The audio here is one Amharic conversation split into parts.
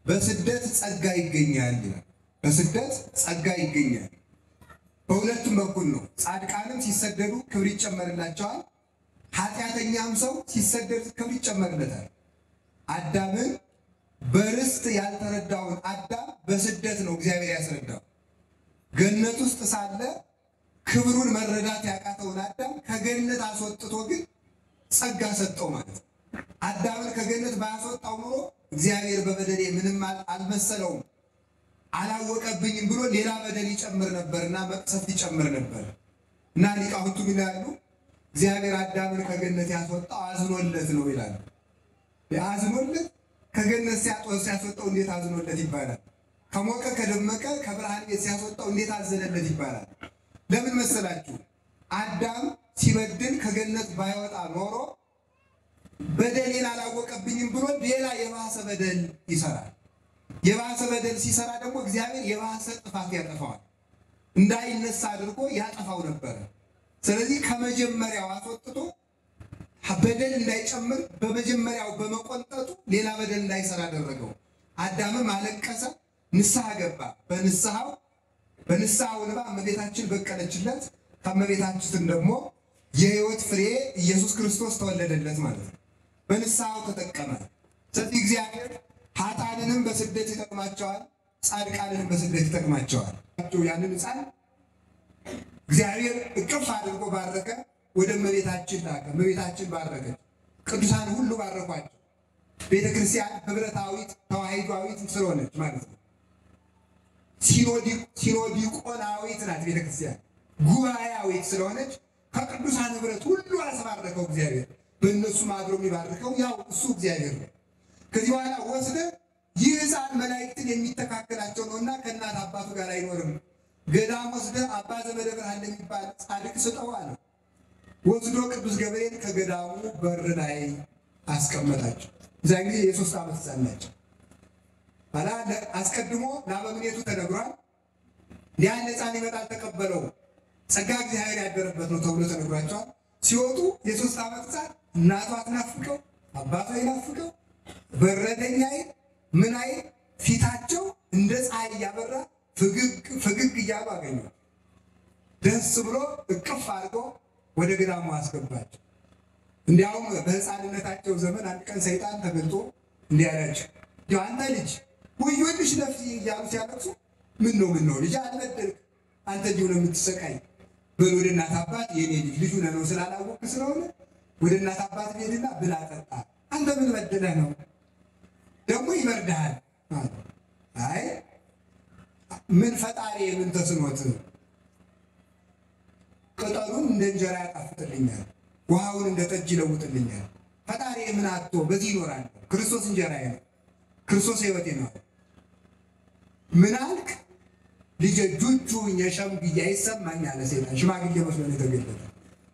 በስደት ጸጋ ይገኛል ይላል። በስደት ጸጋ ይገኛል። በሁለቱም በኩል ነው። ጻድቃንም ሲሰደዱ ክብር ይጨመርላቸዋል፣ ኃጢአተኛም ሰው ሲሰደድ ክብር ይጨመርለታል። አዳምን በርስት ያልተረዳውን አዳም በስደት ነው እግዚአብሔር ያስረዳው። ገነት ውስጥ ሳለ ክብሩን መረዳት ያቃተውን አዳም ከገነት አስወጥቶ ግን ጸጋ ሰጠው ማለት ነው። አዳምን ከገነት ባያስወጣው ኖሮ እግዚአብሔር በበደሌ ምንም አልመሰለውም አላወቀብኝም ብሎ ሌላ በደል ይጨምር ነበርና መቅሰፍት ይጨምር ነበር። እና ሊቃውንቱ ምን ያሉ እግዚአብሔር አዳምን ከገነት ያስወጣው አዝኖለት ነው ይላሉ። ያዝኖለት ከገነት ሲያስወጣው እንዴት አዝኖለት ይባላል? ከሞቀ ከደመቀ ከብርሃን ቤት ሲያስወጣው እንዴት አዘነለት ይባላል? ለምን መሰላችሁ? አዳም ሲበድል ከገነት ባይወጣ ኖሮ በደሌን አላወቀብኝም ብሎ ሌላ የባሰ በደል ይሰራል። የባሰ በደል ሲሰራ ደግሞ እግዚአብሔር የባሰ ጥፋት ያጠፋዋል። እንዳይነሳ አድርጎ ያጠፋው ነበር። ስለዚህ ከመጀመሪያው አስወጥቶ በደል እንዳይጨምር በመጀመሪያው በመቆንጠጡ ሌላ በደል እንዳይሰራ አደረገው። አዳምም አለቀሰ፣ ንስሐ ገባ። በንስሐው እንባ እመቤታችን በቀለችለት። ከእመቤታችን ደግሞ የሕይወት ፍሬ ኢየሱስ ክርስቶስ ተወለደለት ማለት ነው። በንስሐው ተጠቀመ። ስለዚህ እግዚአብሔር ኃጥአንንም በስደት ይጠቅማቸዋል፣ ጻድቃንንም በስደት ይጠቅማቸዋል። ያንን ሕፃን እግዚአብሔር እቅፍ አድርጎ ባረከ፣ ወደ እመቤታችን ላከ። እመቤታችን ባረከች፣ ቅዱሳን ሁሉ ባረኳቸው። ቤተክርስቲያን ህብረታዊት ተዋሂዷዊት ስለሆነች ማለት ነው። ሲኖዲቆናዊት ናት ቤተክርስቲያን፣ ጉባኤያዊት ስለሆነች ከቅዱሳን ህብረት ሁሉ አስባረከው እግዚአብሔር። በእነሱ አድሮ የሚባርከው ያው እሱ እግዚአብሔር ነው። ከዚህ በኋላ ወስደ ይህ ሕፃን መላእክትን የሚተካከላቸው ነውና ከእናት አባቱ ጋር አይኖርም። ገዳም ወስደ አባ ዘመደ ብርሃን ለሚባል ጻድቅ ስጠው አለ። ወስዶ ቅዱስ ገብርኤል ከገዳሙ በር ላይ አስቀመጣቸው። እዚያ ጊዜ የ3 ዓመት ሕፃን ናቸው። ባላ አስቀድሞ ለአበምኔቱ ተነግሯል። ያን ሕፃን ይመጣል ተቀበለው፣ ጸጋ እግዚአብሔር ያደረበት ነው ተብሎ ተነግሯቸዋል። ሲወጡ የ3 ዓመት ሕፃን እናቷ አትናፍቀው፣ አባቷ ይናፍቀው፣ በረደኛ ምን አይል ፊታቸው እንደ ፀሐይ እያበራ ፍግግ እያሉ አገኘው። ደስ ብሎ እቅፍ አድርጎ ወደ ገዳሙ አስገባቸው። እንዲያውም በሕፃንነታቸው ዘመን አንድ ቀን ሰይጣን ተገልጦ እንዲህ አላቸው፣ አንተ ልጅ ወዮልሽ ነፍስ እያሉ ሲያለቅሱ ምን ነው ልጅ አልበደልክ፣ አንተ እንዲሁ ነው የምትሰቃይ። በል ወደ እናት አባት የኔ ልጅ ነው ስላላወቅ ስለሆነ ወደ እናት አባት ሄድና ብላ ጠጣ። አንተ ምን በደለህ ነው ደግሞ ይበርዳል? አይ ምን ፈጣሪ ምን ተስኖት ቅጠሉን እንደ እንጀራ ያጣፍጥልኛል፣ ውሃውን እንደ ጠጅ ይለውጥልኛል። ፈጣሪ ምን አጥቶ በዚህ ይኖራል? ክርስቶስ እንጀራዬ ነው፣ ክርስቶስ ሕይወቴ ነው። ምን አልክ ልጄ? ጁጁ የሸምግያ ይሰማኛል። ሰይጣን ሽማግሌ መስሎ ነው የተገለጠ።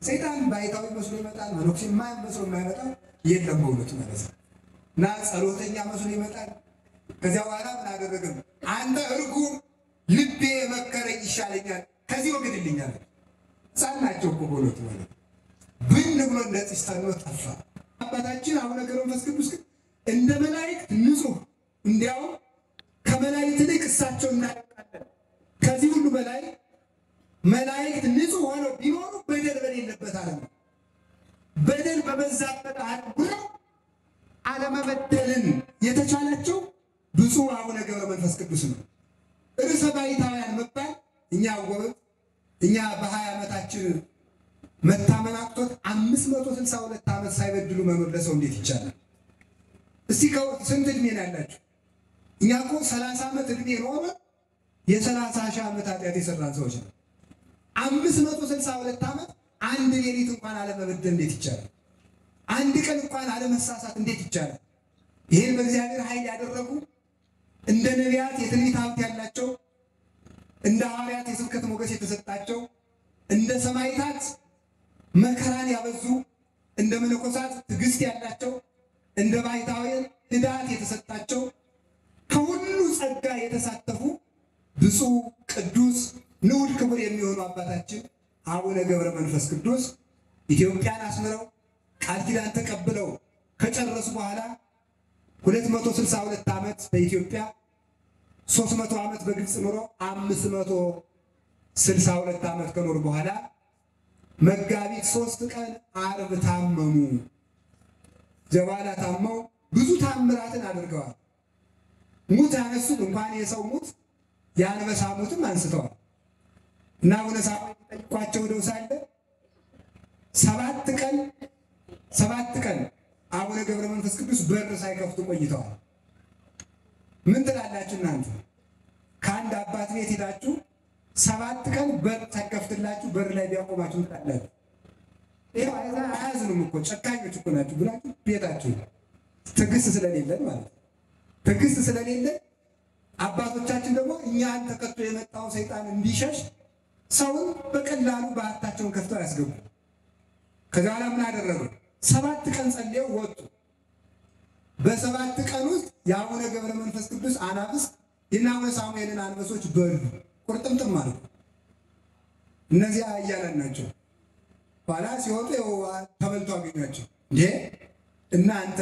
ሰይጣን ባይታዊ መስሎ ይመጣል፣ መነኩሴ ማን መስሎ የማይመጣው የለም በእውነቱ ማለት ነው። እና ጸሎተኛ መስሎ ይመጣል። ከዚያ በኋላ ምን አደረገም? አንተ እርጉም ልቤ መከረኝ ይሻለኛል፣ ከዚህ ወግድልኛል። ሕፃን ናቸው እኮ በእውነቱ ማለት ብን ብሎ እንደ ጢስ ተኖ ጠፋ። አባታችን አቡነ ገብረ መንፈስ ቅዱስ ግን እንደ መላእክት ንጹሕ፣ እንዲያውም ከመላእክት ይልቅ እሳቸው እናውቃለን። ከዚህ ሁሉ በላይ መላእክት ንጹሕ ሆነው ቢኖሩ በደል በሌለበት ዓለም ነው። በደል በበዛበት ዓለም ሁሉ አለመበደልን የተቻላቸው ብፁዕ አቡነ ገብረ መንፈስ ቅዱስ ነው። ርዕሰ ባሕታውያን መባል እኛ ጎበዝ፣ እኛ በ20 ዓመታችን መታመን አቅቶት 562 ዓመት ሳይበድሉ መኖር ለሰው እንዴት ይቻላል? እስቲ ስንት ዕድሜ ነው ያላችሁ? እኛ እኮ 30 ዓመት ዕድሜ ኖሮ የ30 ዓመት ኃጢአት የሰራን ሰዎች ነው። 562 ዓመት አንድ ሌሊት እንኳን አለመበደል እንዴት ይቻላል? አንድ ቀን እንኳን አለመሳሳት እንዴት ይቻላል? ይሄን በእግዚአብሔር ኃይል ያደረጉ እንደ ነቢያት የትንቢት ሀብት ያላቸው፣ እንደ ሐዋርያት የስብከት ሞገስ የተሰጣቸው፣ እንደ ሰማዕታት መከራን ያበዙ፣ እንደ መነኮሳት ትዕግስት ያላቸው፣ እንደ ባሕታውያን ሕዳት የተሰጣቸው፣ ከሁሉ ጸጋ የተሳተፉ ብፁዕ ቅዱስ ንዑድ ክቡር የሚሆኑ አባታችን አቡነ ገብረ መንፈስ ቅዱስ ኢትዮጵያን አስምረው ቃል ኪዳን ተቀብለው ከጨረሱ በኋላ 262 ዓመት በኢትዮጵያ 300 ዓመት በግብጽ ኑሮ 562 ዓመት ከኖር በኋላ መጋቢት 3 ቀን ዓርብ ታመሙ። ጀባላ ታመው ብዙ ታምራትን አድርገዋል። ሙት ያነሱት እንኳን የሰው ሙት የአንበሳ ሙትም አንስተዋል። እና አቡነ ሳሙኤል ጠይቋቸው ወደው ሳለ 7 ቀን አቡነ ገብረ መንፈስ ቅዱስ በር ሳይከፍቱ ቆይተዋል። ምን ትላላችሁ እናንተ? ከአንድ አባት ቤት ሄዳችሁ 7 ቀን በር ሳይከፍትላችሁ በር ላይ ቢያቆማችሁ ትላላችሁ? ይሄው አያዝኑም እኮ ጨካኞች እኮ ናችሁ ብላችሁ ቤታችሁ ትዕግስት ስለሌለን ማለት ነው። ትዕግስት ስለሌለን አባቶቻችን ደግሞ እኛን ተከትሎ የመጣው ሰይጣን እንዲሸሽ ሰውን በቀላሉ በአታቸውን ከፍተው ያስገቡ። ከዛ በኋላ ምን አደረጉ? 7 ቀን ጸልየው ወጡ። በ7 ቀን ውስጥ የአቡነ ገብረ መንፈስ ቅዱስ አናብስት የአቡነ ሳሙኤልን አንበሶች በሉ፣ ቁርጥምጥም ማለት ነው። እነዚያ እያለን ናቸው። ኋላ ሲወጡ ተበልቶ አገኟቸው። እንዴ እናንተ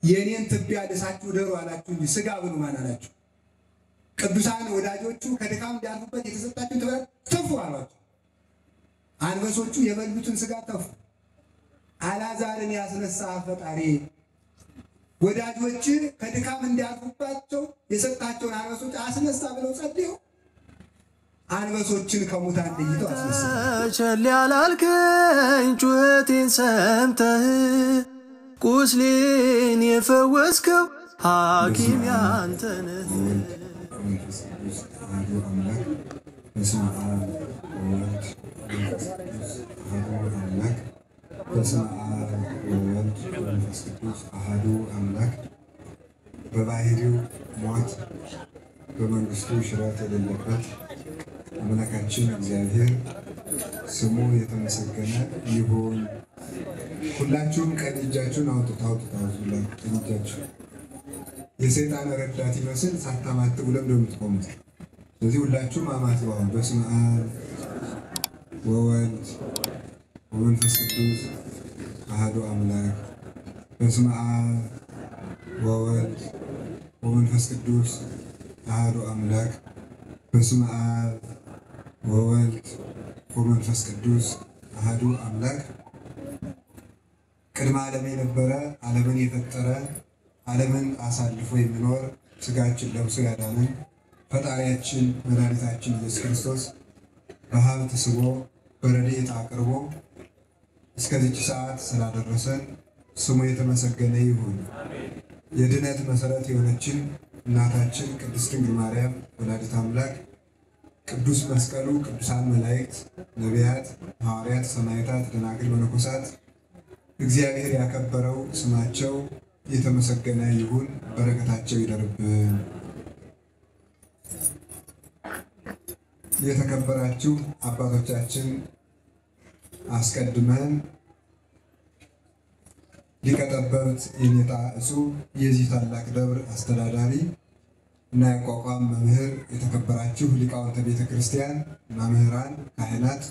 የኔን ትቢያ ልሳችሁ ደሩ አላችሁ እንጂ ስጋ ብሉ ማን አላችሁ? ቅዱሳን ወዳጆቹ ከድካም እንዲያልፉበት የተሰጣችሁ ትበረት ተፉ አሏቸው። አንበሶቹ የበሉትን ስጋ ተፉ። አልዓዛርን ያስነሳ ፈጣሪ ወዳጆች ከድካም እንዲያልፉባቸው የሰጣቸውን አንበሶች አስነሳ ብለው ጸልየው አንበሶችን ከሙታን ለይተው አስነሳ። ቸል ያላልከኝ ጩኸቴን ሰምተህ ቁስሌን የፈወስከው ሐኪም ያንተ ነህ። በስመ አብ ወወልድ ወመንፈስ ቅዱስ አሐዱ አምላክ። በባህሪው ሞት በመንግስቱ ሽረት የሌለበት አምላካችን እግዚአብሔር ስሙ የተመሰገነ ይሁን። ሁላችሁም ቀኝ እጃችሁን አውጥታችሁ ቀኝ እጃችሁ የሰይጣን ረዳት ይመስል ሳታማትቡ ለምን እንደምትቆሙት? ስለዚህ ሁላችሁም አማትቡ። በስመ አብ ወወልድ ወመንፈስ ቅዱስ አሐዱ አምላክ። በስመ አብ ወወልድ ወመንፈስ ቅዱስ አሐዱ አምላክ። በስመ አብ ወወልድ ወመንፈስ ቅዱስ አሐዱ አምላክ። ቅድመ ዓለም የነበረ ዓለምን የፈጠረ ዓለምን አሳልፎ የሚኖር ስጋችን ለብሶ ያዳነን ፈጣሪያችን መድኃኒታችን ኢየሱስ ክርስቶስ በሀብት ስቦ በረድኤት አቅርቦ እስከዚች ሰዓት ስላደረሰን ስሙ የተመሰገነ ይሁን። የድነት መሰረት የሆነችን እናታችን ቅድስት ድንግል ማርያም ወላዲተ አምላክ፣ ቅዱስ መስቀሉ፣ ቅዱሳን መላእክት፣ ነቢያት፣ ሐዋርያት፣ ሰማዕታት፣ ደናግል፣ መነኮሳት እግዚአብሔር ያከበረው ስማቸው የተመሰገነ ይሁን። በረከታቸው ይደርብን። የተከበራችሁ አባቶቻችን አስቀድመን ሊቀ ጠበብት የኔታ እጹብ የዚህ ታላቅ ደብር አስተዳዳሪ እና የቋቋም መምህር፣ የተከበራችሁ ሊቃውንተ ቤተ ክርስቲያን፣ መምህራን፣ ካህናት፣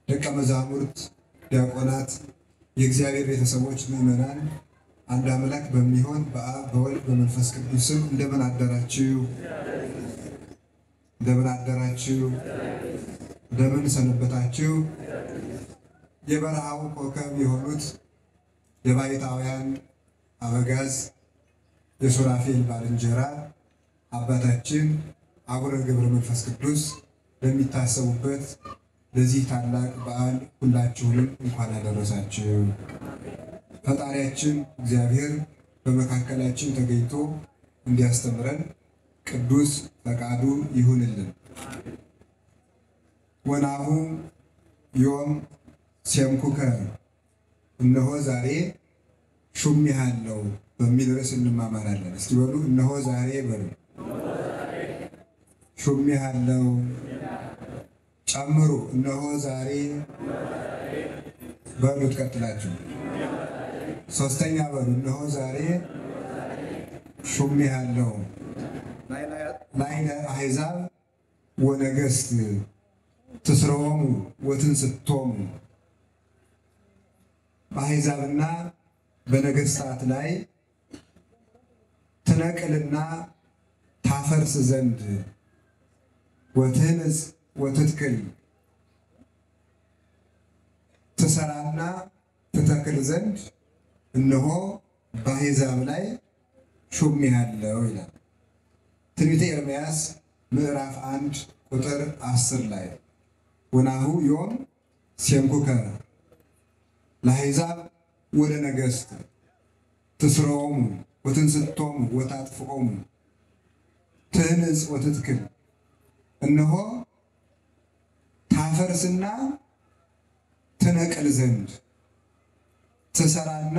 ደቀ መዛሙርት፣ ዲያቆናት፣ የእግዚአብሔር ቤተሰቦች፣ ምዕመናን አንድ አምላክ በሚሆን በአብ በወልድ በመንፈስ ቅዱስ ስም እንደምን አደራችሁ? እንደምን አደራችሁ? እንደምን ሰነበታችሁ? የበረሃው ኮከብ የሆኑት የባይታውያን አበጋዝ የሱራፌል ባልንጀራ አባታችን አቡነ ገብረ መንፈስ ቅዱስ በሚታሰቡበት ለዚህ ታላቅ በዓል ሁላችሁንም እንኳን አደረሳችሁ። ፈጣሪያችን እግዚአብሔር በመካከላችን ተገኝቶ እንዲያስተምረን ቅዱስ ፈቃዱ ይሁንልን። ወናሁ ዮም ሴምኩከ እነሆ ዛሬ ሹሜሃለሁ በሚል ርዕስ እንማማራለን። እስቲ በሉ እነሆ ዛሬ በሉ። ሹሜሃለሁ ጨምሩ። እነሆ ዛሬ በሉ። ትቀጥላችሁ ሶስተኛ በሉ። እነሆ ዛሬ ሹሜሃለሁ ላዕለ አሕዛብ ወነገሥት ትስርዎሙ ወትንስቶሙ። በአሕዛብና በነገሥታት ላይ ትነቅልና ታፈርስ ዘንድ ወትህንጽ ወትትክል ትሰራና ትተክል ዘንድ እነሆ በአሕዛብ ላይ ሾሜሃለሁ ይላል። ትንቢተ ኤርምያስ ምዕራፍ 1 ቁጥር 10 ላይ ወናሁ ዮም ሴምኩከ ለአሕዛብ ወለነገሥት ትስሮሙ ወትንስቶሙ ወታጥፍኦሙ ትህንጽ ወትትክል እነሆ ታፈርስና ትነቅል ዘንድ ትሰራና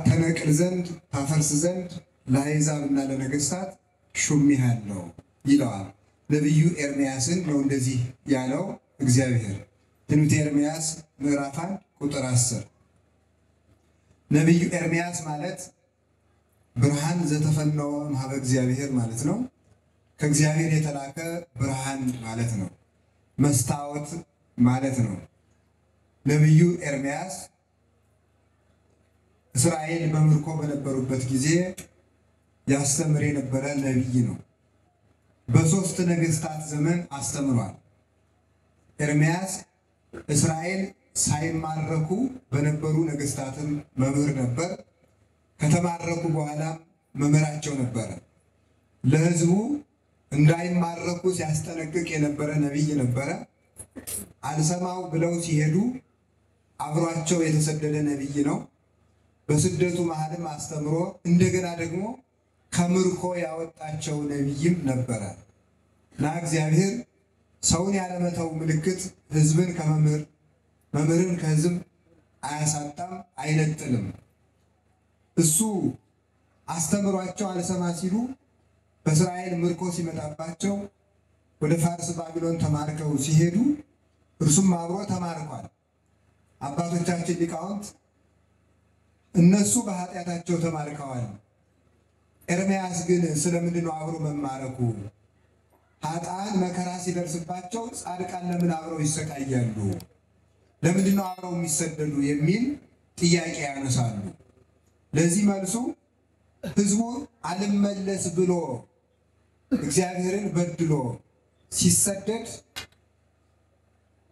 ተነቅል ዘንድ ታፈርስ ዘንድ ለአሕዛብና ለነገሥታት ሾሜሃለሁ ይለዋል። ነቢዩ ኤርምያስን ነው እንደዚህ ያለው እግዚአብሔር። ትንቢተ ኤርምያስ ምዕራፍ 1 ቁጥር 10። ነቢዩ ኤርምያስ ማለት ብርሃን ዘተፈነወ እምኀበ እግዚአብሔር ማለት ነው። ከእግዚአብሔር የተላከ ብርሃን ማለት ነው። መስታወት ማለት ነው። ነቢዩ ኤርምያስ እስራኤል በምርኮ በነበሩበት ጊዜ ያስተምር የነበረ ነቢይ ነው። በሶስት ነገሥታት ዘመን አስተምሯል። ኤርምያስ እስራኤል ሳይማረኩ በነበሩ ነገሥታትም መምህር ነበር። ከተማረኩ በኋላ መምህራቸው ነበረ። ለሕዝቡ እንዳይማረኩ ሲያስጠነቅቅ የነበረ ነቢይ ነበረ። አልሰማው ብለው ሲሄዱ አብሯቸው የተሰደደ ነቢይ ነው። በስደቱ መሃልም አስተምሮ እንደገና ደግሞ ከምርኮ ያወጣቸው ነቢይም ነበረ እና እግዚአብሔር ሰውን ያለመተው ምልክት ሕዝብን ከመምህር መምህርን ከሕዝብ አያሳጣም፣ አይነጥልም። እሱ አስተምሯቸው አልሰማ ሲሉ በእስራኤል ምርኮ ሲመጣባቸው ወደ ፋርስ ባቢሎን ተማርከው ሲሄዱ እርሱም አብሮ ተማርኳል። አባቶቻችን ሊቃውንት እነሱ በኃጢአታቸው ተማርከዋል። ኤርምያስ ግን ስለምንድን ነው አብሮ መማረኩ? ኃጥአን መከራ ሲደርስባቸው ጻድቃን ለምን አብረው ይሰቃያሉ? ለምንድን ነው አብረው የሚሰደዱ? የሚል ጥያቄ ያነሳሉ። ለዚህ መልሱ ሕዝቡ አልመለስ ብሎ እግዚአብሔርን በድሎ ሲሰደድ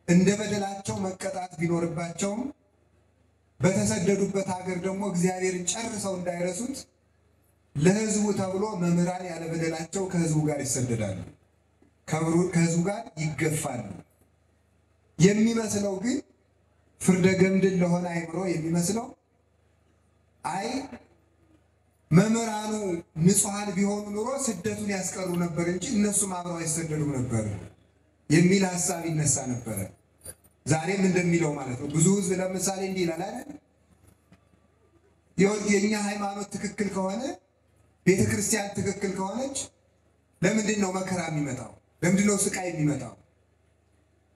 እንደ በደላቸው መቀጣት ቢኖርባቸውም በተሰደዱበት ሀገር ደግሞ እግዚአብሔርን ጨርሰው እንዳይረሱት ለሕዝቡ ተብሎ መምህራን ያለ በደላቸው ከሕዝቡ ጋር ይሰደዳሉ፣ ከሕዝቡ ጋር ይገፋሉ። የሚመስለው ግን ፍርደ ገምድል ለሆነ አይምሮ የሚመስለው አይ መምህራኑ ንጹሐን ቢሆኑ ኑሮ ስደቱን ያስቀሩ ነበር እንጂ እነሱም አብረው አይሰደዱም ነበር የሚል ሀሳብ ይነሳ ነበረ። ዛሬም እንደሚለው ማለት ነው። ብዙ ሕዝብ ለምሳሌ እንዲህ ይላል አይደል? የኛ ሃይማኖት ትክክል ከሆነ ቤተ ክርስቲያን ትክክል ከሆነች ለምንድን ነው መከራ የሚመጣው? ለምንድን ነው ስቃይ የሚመጣው?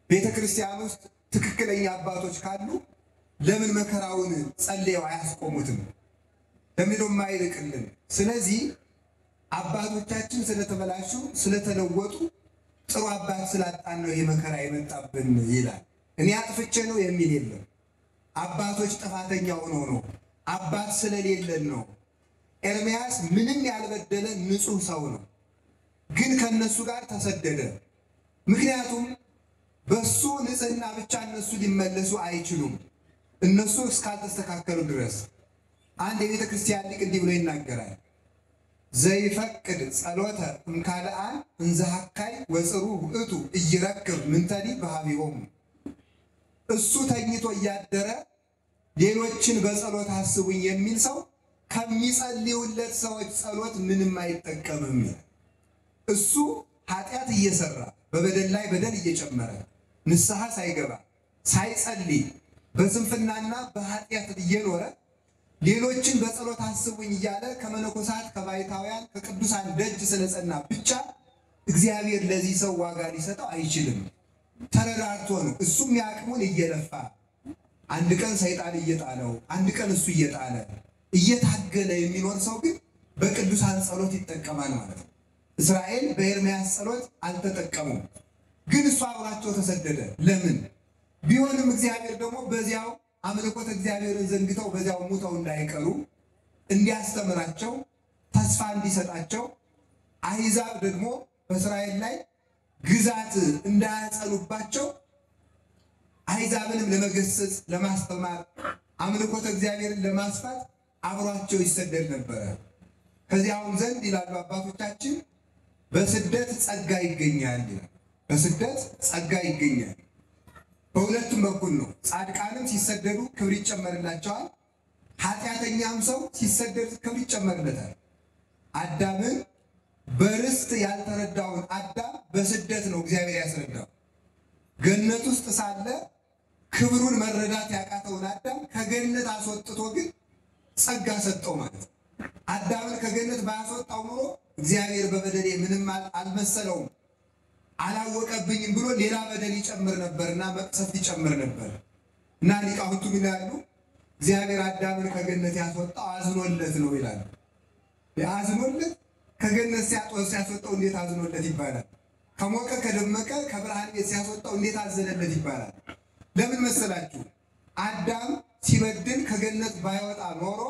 ቤተ ክርስቲያን ውስጥ ትክክለኛ አባቶች ካሉ ለምን መከራውን ጸልየው አያስቆሙትም? ለምንድን ነው የማይርቅልን? ስለዚህ አባቶቻችን ስለተበላሹ ስለተለወጡ ጥሩ አባት ስላጣን ነው ይሄ መከራ የመጣብን ይላል። እኔ አጥፍቼ ነው የሚል የለም። አባቶች ጥፋተኛ ሆነው ነው፣ አባት ስለሌለን ነው። ኤርምያስ ምንም ያልበደለ ንጹሕ ሰው ነው፣ ግን ከነሱ ጋር ተሰደደ። ምክንያቱም በሱ ንጽሕና ብቻ እነሱ ሊመለሱ አይችሉም፣ እነሱ እስካልተስተካከሉ ድረስ። አንድ የቤተ ክርስቲያን ሊቅ እንዲህ ብሎ ይናገራል። ዘይፈቅድ ጸሎተ እምካልአን እንዘሃካይ ወፅሩ ውእቱ እይረክብ ምንተኒ በሃቢሆሙ። እሱ ተኝቶ እያደረ ሌሎችን በጸሎት አስቡኝ የሚል ሰው ከሚጸልዩለት ሰዎች ጸሎት ምንም አይጠቀምም። እሱ ኃጢአት እየሰራ በበደል ላይ በደል እየጨመረ ንስሐ ሳይገባ ሳይጸልይ በስንፍናና በኃጢአት እየኖረ ሌሎችን በጸሎት አስቡኝ እያለ ከመነኮሳት ከባይታውያን ከቅዱሳን ደጅ ስለጸና ብቻ እግዚአብሔር ለዚህ ሰው ዋጋ ሊሰጠው አይችልም። ተረዳርቶ ነው እሱም ያቅሙን እየለፋ አንድ ቀን ሰይጣን እየጣለው አንድ ቀን እሱ እየጣለ እየታገለ የሚኖር ሰው ግን በቅዱሳን ጸሎት ይጠቀማል ማለት ነው። እስራኤል በኤርምያስ ጸሎት አልተጠቀሙም፣ ግን እሱ አብሯቸው ተሰደደ። ለምን ቢሆንም እግዚአብሔር ደግሞ በዚያው አምልኮተ እግዚአብሔርን ዘንግተው በዚያው ሙተው እንዳይቀሩ እንዲያስተምራቸው ተስፋ እንዲሰጣቸው አሕዛብ ደግሞ በእስራኤል ላይ ግዛት እንዳያጸኑባቸው አሕዛብንም ለመገሰጽ ለማስተማር አምልኮተ እግዚአብሔርን ለማስፋት አብሯቸው ይሰደድ ነበር። ከዚያውም ዘንድ ይላሉ አባቶቻችን በስደት ጸጋ ይገኛል ይላል። በስደት ጸጋ ይገኛል። በሁለቱም በኩል ነው። ጻድቃንም ሲሰደዱ ክብር ይጨመርላቸዋል፣ ኃጢአተኛም ሰው ሲሰደድ ክብር ይጨመርለታል። አዳምን በርስት ያልተረዳውን አዳም በስደት ነው እግዚአብሔር ያስረዳው። ገነት ውስጥ ሳለ ክብሩን መረዳት ያቃተውን አዳም ከገነት አስወጥቶ ግን ጸጋ ሰጠው ማለት ነው። አዳምን ከገነት ባያስወጣው ኑሮ እግዚአብሔር በበደሌ ምንም አልመሰለውም አላወቀብኝም ብሎ ሌላ በደል ይጨምር ነበርና መቅሰፍት ይጨምር ነበር። እና ሊቃውንቱ ምን ያሉ እግዚአብሔር አዳምን ከገነት ያስወጣው አዝኖለት ነው ይላሉ። ያዝኖለት ከገነት ሲያስወጣው እንዴት አዝኖለት ይባላል? ከሞቀ ከደመቀ ከብርሃን ቤት ሲያስወጣው እንዴት አዘነለት ይባላል? ለምን መሰላችሁ? አዳም ሲበድል ከገነት ባይወጣ ኖሮ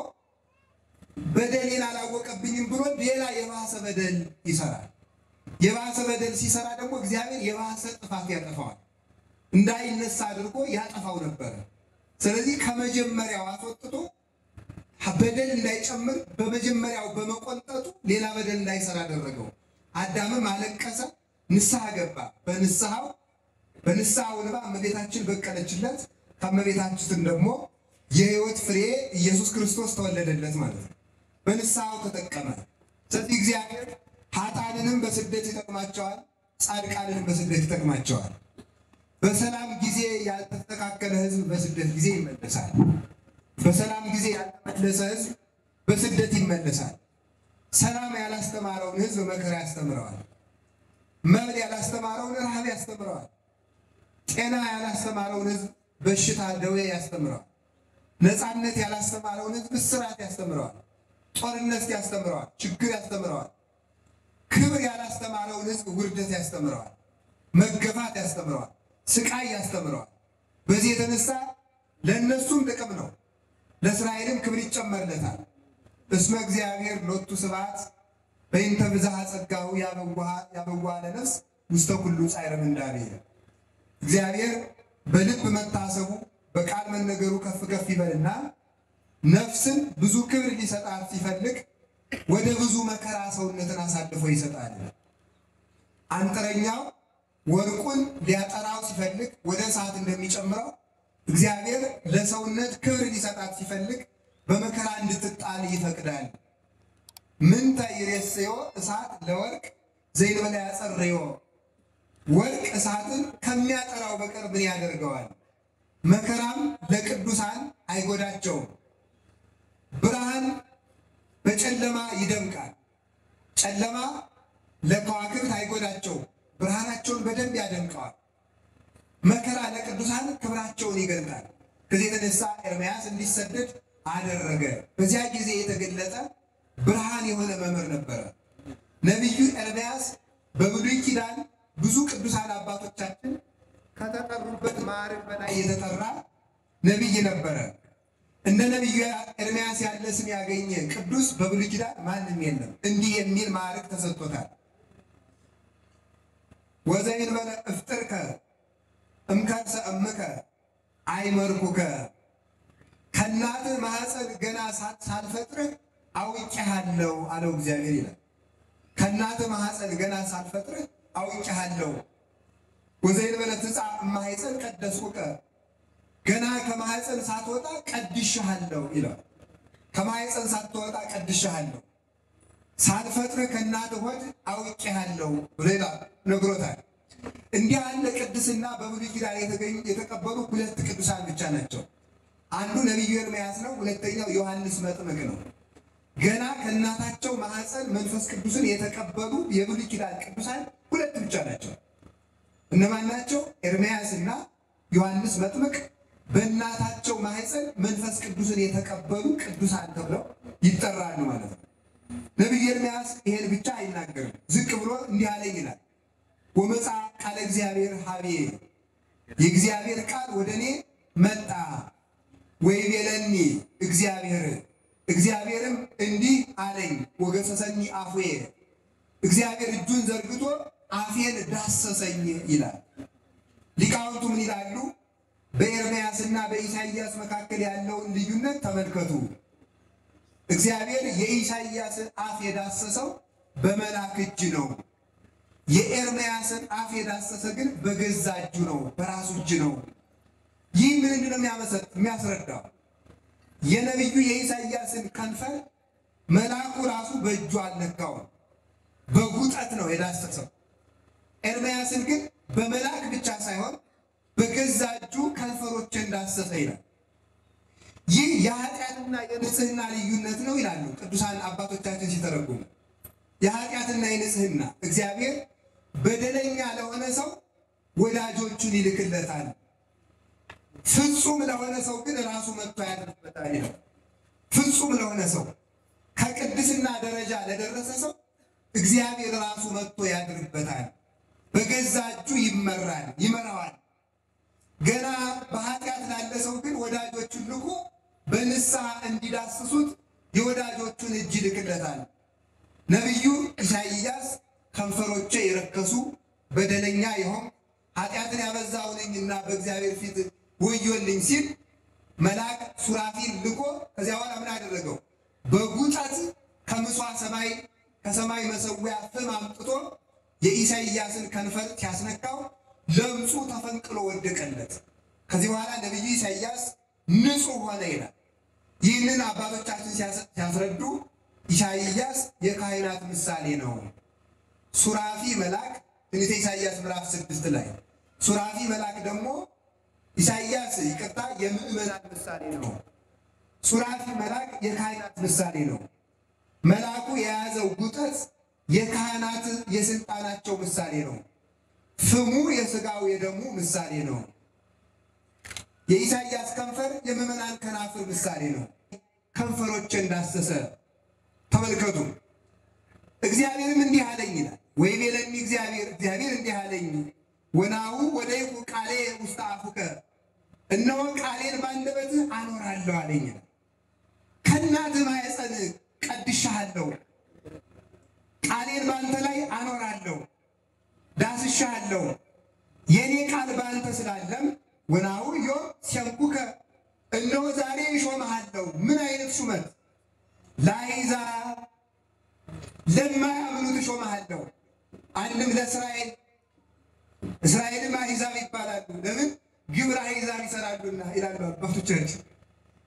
በደሌን አላወቀብኝም ብሎ ሌላ የባሰ በደል ይሰራል። የባሰ በደል ሲሰራ ደግሞ እግዚአብሔር የባሰ ጥፋት ያጠፋዋል። እንዳይነሳ አድርጎ ያጠፋው ነበር። ስለዚህ ከመጀመሪያው አስወጥቶ በደል እንዳይጨምር በመጀመሪያው በመቆንጠጡ ሌላ በደል እንዳይሰራ አደረገው። አዳምም አለቀሰ፣ ንስሐ ገባ። በንስሐው እንባ እመቤታችን በቀለችለት። ከእመቤታችን ደግሞ የሕይወት ፍሬ ኢየሱስ ክርስቶስ ተወለደለት ማለት ነው። በንስሐው ተጠቀመ። ስለዚህ እግዚአብሔር ኃጥአንንም በስደት ይጠቅማቸዋል፣ ጻድቃንንም በስደት ይጠቅማቸዋል። በሰላም ጊዜ ያልተስተካከለ ሕዝብ በስደት ጊዜ ይመለሳል። በሰላም ጊዜ ያልተመለሰ ሕዝብ በስደት ይመለሳል። ሰላም ያላስተማረውን ሕዝብ መከራ ያስተምረዋል። መብል ያላስተማረውን ረሃብ ያስተምረዋል። ጤና ያላስተማረውን ሕዝብ በሽታ ደዌ ያስተምረዋል። ነፃነት ያላስተማረውን ሕዝብ እስራት ያስተምረዋል። ጦርነት ያስተምረዋል። ችግር ያስተምረዋል። ክብር ያላስተማረውን ሕዝብ ውርደት ያስተምረዋል። መገፋት ያስተምረዋል። ስቃይ ያስተምረዋል። በዚህ የተነሳ ለእነሱም ጥቅም ነው፣ ለእስራኤልም ክብር ይጨመርለታል። እስመ እግዚአብሔር ሎቱ ስብሐት በእንተ ብዝኃ ጸጋሁ ያበዋህ ለነፍስ ውስተ ኩሉ ጻዕረ ምንዳቤ። እግዚአብሔር በልብ መታሰቡ በቃል መነገሩ ከፍ ከፍ ይበልና ነፍስን ብዙ ክብር ሊሰጣት ሲፈልግ ወደ ብዙ መከራ ሰውነትን አሳልፎ ይሰጣል። አንጥረኛው ወርቁን ሊያጠራው ሲፈልግ ወደ እሳት እንደሚጨምረው እግዚአብሔር ለሰውነት ክብር ሊሰጣት ሲፈልግ በመከራ እንድትጣል ይፈቅዳል። ምንተ ይሬስዮ እሳት ለወርቅ ዘይንበላ ያጸርዮ። ወርቅ እሳትን ከሚያጠራው በቀር ምን ያደርገዋል? መከራም ለቅዱሳን አይጎዳቸውም። ብርሃን በጨለማ ይደምቃል። ጨለማ ለከዋክብት አይጎዳቸውም፣ ብርሃናቸውን በደንብ ያደምቀዋል። መከራ ለቅዱሳን ክብራቸውን ይገልጣል። ከዚህ የተነሳ ኤርምያስ እንዲሰደድ አደረገ። በዚያ ጊዜ የተገለጠ ብርሃን የሆነ መምህር ነበረ ነቢዩ ኤርምያስ። በብሉይ ኪዳን ብዙ ቅዱሳን አባቶቻችን ከተጠሩበት ማዕረግ በላይ የተጠራ ነቢይ ነበረ። እንደ ነቢዩ ኤርምያስ ያለ ስም ያገኘ ቅዱስ በብሉይ ኪዳን ማንም የለም። እንዲህ የሚል ማዕረግ ተሰጥቶታል። ወዘይንበለ እፍጥርከ እምከርሰ እምከ አይመርኩከ። ከእናትህ ማኅፀን ገና ሳልፈጥርህ አውቄሃለሁ አለው እግዚአብሔር ይላል። ከእናትህ ማኅፀን ገና ሳልፈጥርህ አውቄሃለሁ። ወዘይንበለ ትጻእ እማኅፀን ቀደስኩከ። ገና ከማኅፀን ሳትወጣ ቀድሼሃለሁ ይላል። ከማኅፀን ሳትወጣ ቀድሼሃለሁ፣ ሳልፈጥርህ ከእናትህ ሆድ አውቄሃለሁ ብሎ ነግሮታል። እንዲህ ያለ ቅድስና በብሉይ ኪዳን የተቀበሉ ሁለት ቅዱሳን ብቻ ናቸው። አንዱ ነቢዩ ኤርምያስ ነው፣ ሁለተኛው ዮሐንስ መጥምቅ ነው። ገና ከእናታቸው ማኅፀን መንፈስ ቅዱስን የተቀበሉ የብሉይ ኪዳን ቅዱሳን ሁለት ብቻ ናቸው። እነማን ናቸው? ኤርምያስ እና ዮሐንስ መጥምቅ በእናታቸው ማኅፀን መንፈስ ቅዱስን የተቀበሉ ቅዱሳን ተብለው ይጠራሉ ማለት ነው። ነቢዩ ኤርምያስ ይሄን ብቻ አይናገርም። ዝቅ ብሎ እንዲህ አለኝ ይላል። ወመጻ ቃለ እግዚአብሔር ሀቤ፣ የእግዚአብሔር ቃል ወደ እኔ መጣ። ወይቤለኒ እግዚአብሔር፣ እግዚአብሔርም እንዲህ አለኝ ወገሰሰኒ አፉየ እግዚአብሔር እጁን ዘርግቶ አፌን ዳሰሰኝ ይላል። ሊቃውንቱ ምን ይላሉ? በኤርምያስና በኢሳይያስ መካከል ያለውን ልዩነት ተመልከቱ። እግዚአብሔር የኢሳይያስን አፍ የዳሰሰው በመልአክ እጅ ነው። የኤርምያስን አፍ የዳሰሰ ግን በገዛ እጁ ነው፣ በራሱ እጅ ነው። ይህ ምንድን ነው የሚያስረዳው? የነቢዩ የኢሳይያስን ከንፈር መልአኩ ራሱ በእጁ አልነካውም፣ በጉጠት ነው የዳሰሰው። ኤርምያስን ግን በመልአክ ብቻ ሳይሆን በገዛ እጁ ከንፈሮችን ዳሰሰ ይላል። ይህ የኃጢአትና የንጽህና ልዩነት ነው ይላሉ ቅዱሳን አባቶቻችን ሲተረጉሙ። የኃጢአትና የንጽህና እግዚአብሔር በደለኛ ለሆነ ሰው ወዳጆቹን ይልክለታል፣ ፍጹም ለሆነ ሰው ግን ራሱ መጥቶ ያድርበታል ይላል። ፍጹም ለሆነ ሰው ከቅድስና ደረጃ ለደረሰ ሰው እግዚአብሔር ራሱ መጥቶ ያድርበታል፣ በገዛ እጁ ይመራል፣ ይመራዋል። ገና በኃጢአት ላለ ሰው ግን ወዳጆቹን ልኮ በንስሐ እንዲዳስሱት የወዳጆቹን እጅ ይልክለታል። ነቢዩ ኢሳይያስ ከንፈሮቼ የረከሱ በደለኛ የሆንኩ ኃጢአትን ያበዛሁ ነኝና በእግዚአብሔር ፊት ወዮልኝ ሲል መልአክ ሱራፊል ልኮ ከዚያ በኋላ ምን አደረገው? በጉጠት ከምሷ ሰማይ ከሰማይ መሰዊያ ፍም አምጥቶ የኢሳይያስን ከንፈር ሲያስነካው ለምጹ ተፈንቅሎ ወደቀለት። ከዚህ በኋላ ነቢዩ ኢሳይያስ ንጹሕ ሆነ ይላል። ይህንን አባቶቻችን ሲያስረዱ ኢሳይያስ የካህናት ምሳሌ ነው። ሱራፊ መልአክ ትንቢተ ኢሳይያስ ምዕራፍ 6 ላይ ሱራፊ መልአክ ደግሞ ኢሳይያስ ይቅርታ የምእመናን ምሳሌ ነው። ሱራፊ መልአክ የካህናት ምሳሌ ነው። መልአኩ የያዘው ጉጠት የካህናት የስልጣናቸው ምሳሌ ነው። ፍሙ የሥጋው የደሙ ምሳሌ ነው። የኢሳይያስ ከንፈር የምእመናን ከናፍር ምሳሌ ነው። ከንፈሮችን ዳሰሰ። ተመልከቱ። እግዚአብሔርም እንዲህ አለኝ ይላል። ወይቤለኒ እግዚአብሔር እንዲህ አለኝ ወናሁ ወደይኩ ቃሌ ውስተ አፉከ እነሆ ቃሌን ባንደበትህ አኖራለሁ አለኝ ይላል። ከእናትህ ማኅፀን ቀድሼሃለሁ፣ ቃሌን ባንተ ላይ አኖራለሁ፣ ዳስሼሃለሁ። የኔ ቃል ባንተ ስላለም ወናሁ ዮም ሲያንኩከ እነሆ ዛሬ እሾምሃለሁ። ምን አይነት ሹመት? ለአሕዛብ ለማያምኑት እሾምሃለሁ። አንድም ለእስራኤል እስራኤልም አሕዛብ ይባላሉ። ለምን? ግብረ አሕዛብ ይሰራሉና ይላሉ አባቶቻችን።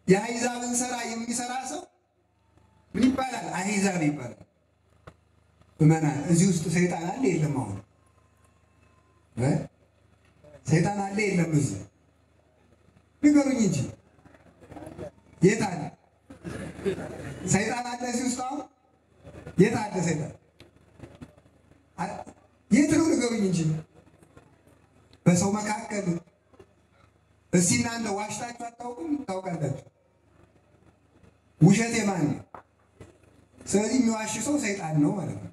የአሕዛብን ስራ የሚሰራ ሰው ምን ይባላል? አሕዛብ ይባላል። እመናን እዚህ ውስጥ ሰይጣን አለ የለም? አሁን ሰይጣን አለ የለም? እዚህ ንገሩኝ እንጂ የት አለ ሰይጣን? አለ እዚህ ውስጥ አሁን የት አለ ሰይጣን? የት ነው? ንገሩኝ እንጂ በሰው መካከል። እስቲ እናንተ ዋሽታችሁ አታውቁም? ታውቃላችሁ። ውሸት የማን ነው? ስለዚህ የሚዋሽ ሰው ሰይጣን ነው ማለት ነው።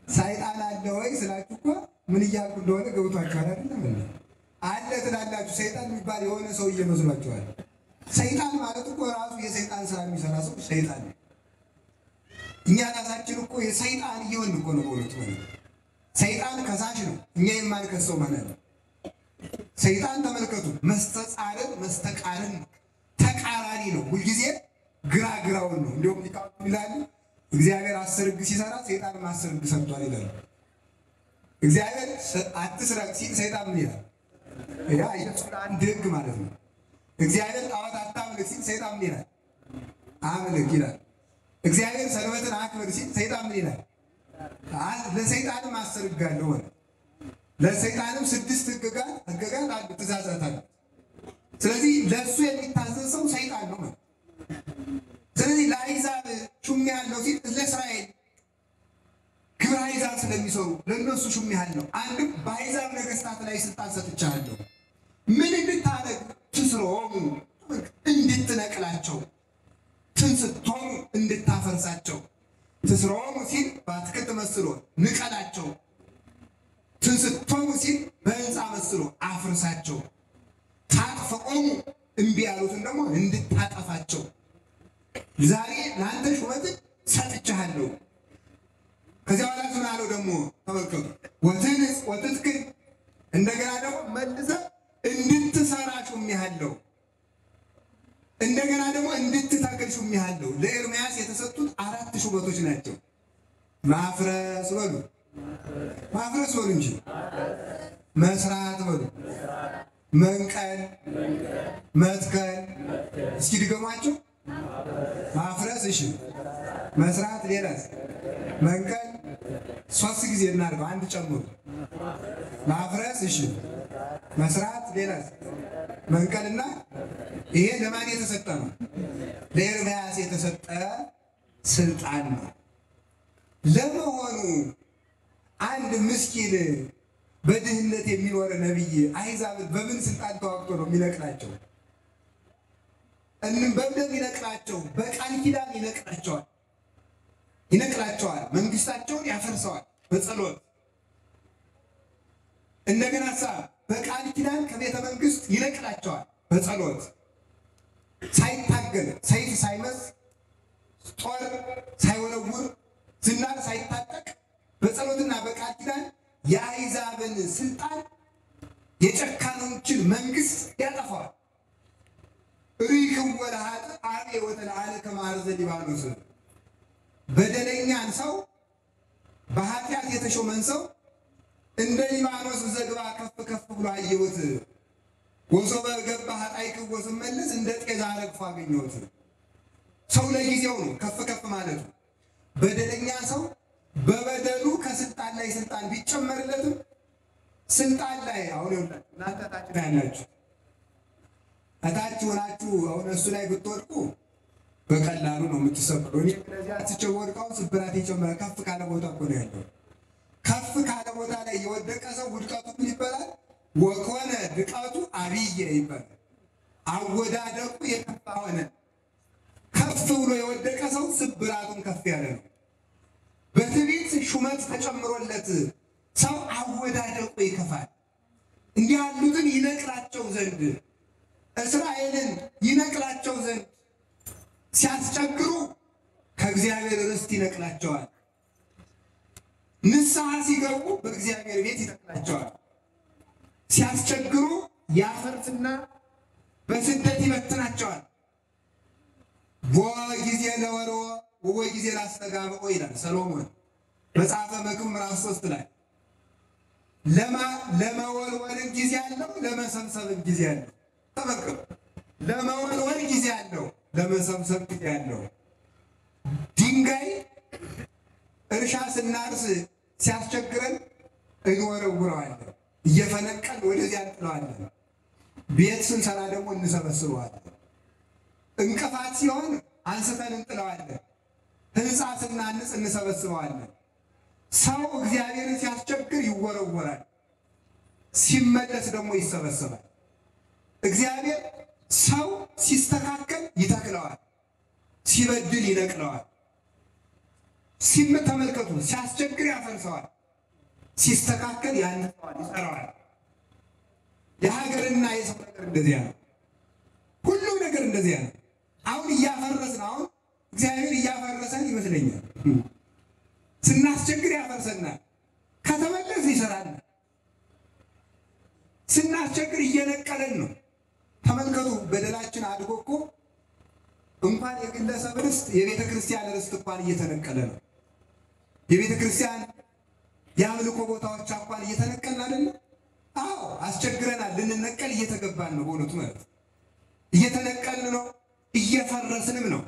ሰይጣን አለ ወይ ስላችሁ እኮ ምን እያልኩ እንደሆነ ገብቷችኋል አይደለም? አለ ትላላችሁ። ሰይጣን የሚባል የሆነ ሰው እየመስሏችኋል። ሰይጣን ማለት እኮ ራሱ የሰይጣን ስራ የሚሰራ ሰው ሰይጣን ነው። እኛ ራሳችን እኮ የሰይጣን እየሆንን እኮ ነው በእውነቱ ማለት ነው። ሰይጣን ከሳሽ ነው፣ እኛ የማንከሰው ማለት ነው። ሰይጣን ተመልከቱ፣ መስተጻርር መስተቃርን ተቃራኒ ነው። ሁልጊዜ ግራውን ነው። እንዲሁም ሊቃውንቱ ይላሉ እግዚአብሔር 10 ሕግ ሲሰራ ሰይጣን 10 ሕግ ሰርቷል ይላሉ። እግዚአብሔር አትስረቅ ሲል ሰይጣን ምን ይላል? ያ አንድ ሕግ ማለት ነው። እግዚአብሔር ጣዖት አታምልክ ሲል ሰይጣን ምን ይላል? አምልክ ይላል። እግዚአብሔር ሰንበትን አክብር ሲል ሰይጣን ምን ይላል? ለሰይጣንም 10 ሕግ አለው ማለት ለሰይጣንም 6 ሕግጋት አሉ፣ ትእዛዛት አሉ። ስለዚህ ለእሱ የሚታዘዝ ሰው ሰይጣን ነው ማለት። ስለዚህ ለአሕዛብ ሹም ያለው ሲል ለእስራኤል ግብረ አሕዛብ ስለሚሰሩ ለእነሱ ሹም ያለው አንድም በአሕዛብ ነገሥታት ላይ ስልጣን ሰጥቻለሁ። ምን እንድታረግ? ትስሮሙ እንድትነቅላቸው፣ ትንስቶሙ እንድታፈርሳቸው። ትስሮሙ ሲል በአትክልት መስሎ ንቀላቸው፣ ትንስቶሙ ሲል በሕንፃ መስሎ አፍርሳቸው፣ ታጥፍኦሙ እምቢ ያሉትን ደግሞ እንድታጠፋቸው። ዛሬ ለአንተ ሹመት ሰጥቻለሁ። ከዚያ በኋላ ምን አለው ደግሞ ተመልከቱ። ወትንስ ወትትክል እንደገና ደግሞ መልሰህ እንድትሰራ ሹሜሃለሁ። እንደገና ደግሞ እንድትተክል ሹሜሃለሁ። ለኤርምያስ የተሰጡት 4 ሹመቶች ናቸው። ማፍረስ በሉ፣ ማፍረስ በሉ እንጂ መስራት በሉ፣ መንቀል፣ መትከል። እስኪ ድገሟቸው። ማፍረስ፣ እሺ፣ መስራት፣ ሌላስ? መንቀል። 3 ጊዜ እናድርገው፣ አንድ ጨምሩ። ማፍረስ፣ እሺ፣ መስራት፣ ሌላስ? መንቀልና ይሄ ለማን የተሰጠ ነው? ለኤርምያስ የተሰጠ ስልጣን ነው። ለመሆኑ አንድ ምስኪን በድህነት የሚኖር ነቢይ አሕዛብን በምን ስልጣን ተዋግቶ ነው የሚነቅላቸው? በምን ይነቅላቸው? በቃል ኪዳን ይነቅላቸዋል። መንግስታቸውን ያፈርሰዋል በጸሎት። እንደገና በቃል ኪዳን ከቤተ መንግስት ይነቅላቸዋል በጸሎት። ሳይታገል ሰይፍ ሳይመዝ ጦር ሳይወረውር ዝናር ሳይታጠቅ በጸሎትና በቃል ኪዳን የአሕዛብን ስልጣን የጨካኖችን መንግስት ያጠፋዋል። ሪክም ወለሃጥ አቤ ወተልዓለ ከማርዘ ሊባኖስ። በደለኛን ሰው በኃጢአት የተሾመን ሰው እንደ ሊባኖስ ዘግባ ከፍ ከፍ ብሎ አየሁት። ወሶበ ገባ ኃጣይክዎ ስመለስ እንደ ጤዛ ረግፎ አገኘሁት። ሰው ለጊዜው ነው ከፍ ከፍ ማለቱ። በደለኛ ሰው በበደሉ ከስልጣን ላይ ስልጣን ቢጨመርለትም ስልጣን ላይ አሁን ይወጣል። እናንተ ታች ላይ ያላችሁ እታች ሆናችሁ አሁን እሱ ላይ ብትወድቁ በቀላሉ ነው የምትሰብሩ። እኔ ስለዚህ አትቸው ወድቀው ስብራት ይጨምራል። ከፍ ካለ ቦታ እኮ ነው ያለው። ከፍ ካለ ቦታ ላይ የወደቀ ሰው ውድቀቱ ምን ይባላል? ወኮነ ድቀቱ አብየ ይባላል። አወዳደቁ የከፋ ሆነ። ከፍ ብሎ የወደቀ ሰው ስብራቱን ከፍ ያለ ነው። በትዕቢት ሹመት ተጨምሮለት ሰው አወዳደቁ ይከፋል። እንዲህ ያሉትን ይነቅላቸው ዘንድ እስራኤልን ይነቅላቸው ዘንድ ሲያስቸግሩ ከእግዚአብሔር ርስት ይነቅላቸዋል። ንስሐ ሲገቡ በእግዚአብሔር ቤት ይነቅላቸዋል። ሲያስቸግሩ ያፈርስና በስደት ይበትናቸዋል። ወጊዜ ለወሮ ወጊዜ ላስተጋብኦ ይላል ሰሎሞን መጽሐፈ መክብብ ምዕራፍ 3 ላይ። ለመወልወል ጊዜ አለው፣ ለመሰብሰብ ጊዜ አለው። ተመልከቱ። ለመወልወል ጊዜ አለው፣ ለመሰብሰብ ጊዜ አለው። ድንጋይ እርሻ ስናርስ ሲያስቸግረን እንወረውረዋለን፣ እየፈነቀል ወደዚያ እንጥለዋለን። ቤት ስንሰራ ደግሞ እንሰበስበዋለን። እንቅፋት ሲሆን አንስተን እንጥለዋለን። ህንፃ ስናንጽ እንሰበስበዋለን። ሰው እግዚአብሔርን ሲያስቸግር ይወረወራል፣ ሲመለስ ደግሞ ይሰበሰባል። እግዚአብሔር ሰው ሲስተካከል ይተክለዋል፣ ሲበድል ይነቅለዋል። ተመልከቱ፣ ሲያስቸግር ያፈርሰዋል፣ ሲስተካከል ያንጸዋል፣ ይሰራዋል። የሀገርና የሰው ነገር እንደዚያ ነው። ሁሉም ነገር እንደዚያ ነው። አሁን እያፈረስን አሁን እግዚአብሔር እያፈረሰን ይመስለኛል። ስናስቸግር ያፈርሰናል፣ ከተመለስ ይሰራል። ስናስቸግር እየነቀለን ነው። ተመልከቱ፣ በደላችን አድጎ እኮ እንኳን የግለሰብ ርስት የቤተ ክርስቲያን ርስት እንኳን እየተነቀለ ነው። የቤተ ክርስቲያን የአምልኮ ቦታዎች እንኳን እየተነቀልን አይደለም? አዎ አስቸግረናል። ልንነቀል እየተገባን ነው። በእውነቱ ማለት እየተነቀልን ነው፣ እየፈረስንም ነው።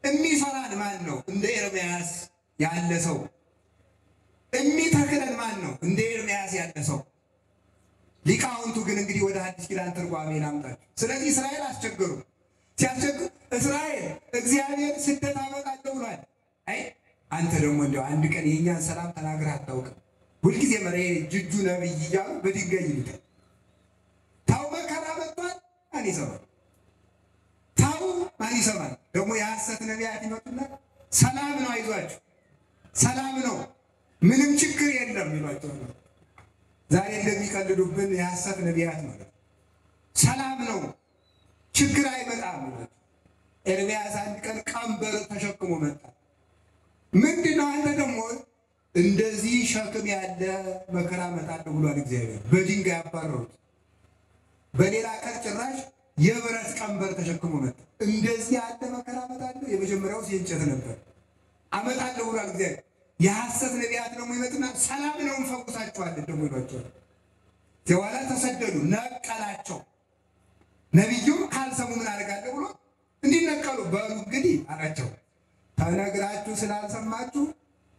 የሚሰራን ማን ነው? እንደ ኤርምያስ ያለ ሰው። የሚተክለን ማን ነው? እንደ ኤርምያስ ያለ ሰው። ሊቃውንቱ ግን እንግዲህ ወደ አዲስ ኪዳን ትርጓሜ ላምጣችሁ። ስለዚህ እስራኤል አስቸገሩ። ሲያስቸግሩ እስራኤል እግዚአብሔር ስደት አመጣለሁ ብሏል። አይ አንተ ደግሞ እንደው አንድ ቀን የእኛን ሰላም ተናግረህ አታውቅም። ሁልጊዜ መሬ ጅጁ ነብይ እያሉ በድንጋይ ይሉታል። ታው መከራ መጥቷል፣ ማን ይሰማል? ታው ማን ይሰማል? ደግሞ የሐሰት ነቢያት ይመጡና ሰላም ነው፣ አይዟችሁ፣ ሰላም ነው፣ ምንም ችግር የለም ይሏቸው። ዛሬ እንደሚቀልዱብን የሐሰት ነቢያት ማለት ሰላም ነው፣ ችግር አይመጣም። ኤርምያስ አንድ ቀን ቀንበር ተሸክሞ መጣ። ምንድነው አንተ ደግሞ እንደዚህ ሸክም ያለ መከራ መጣለሁ ብሏል እግዚአብሔር። በድንጋይ አባረሩት። በሌላ ቀን ጭራሽ የብረት ቀንበር ተሸክሞ መጣ። እንደዚህ ያለ መከራ መጣለሁ። የመጀመሪያው የእንጨት ነበር። አመጣለሁ ብሏል እግዚአብሔር። የሐሰት ነቢያት ደግሞ ይመጡና ሰላም ነው እንፈውሳቸዋለን ደግሞ ይሏቸዋል። በኋላ ተሰደዱ፣ ነቀላቸው። ነቢዩም ካልሰሙ ምን አደርጋለሁ ብሎ እንዲነቀሉ በሉ እንግዲህ አላቸው። ተነግራችሁ ስላልሰማችሁ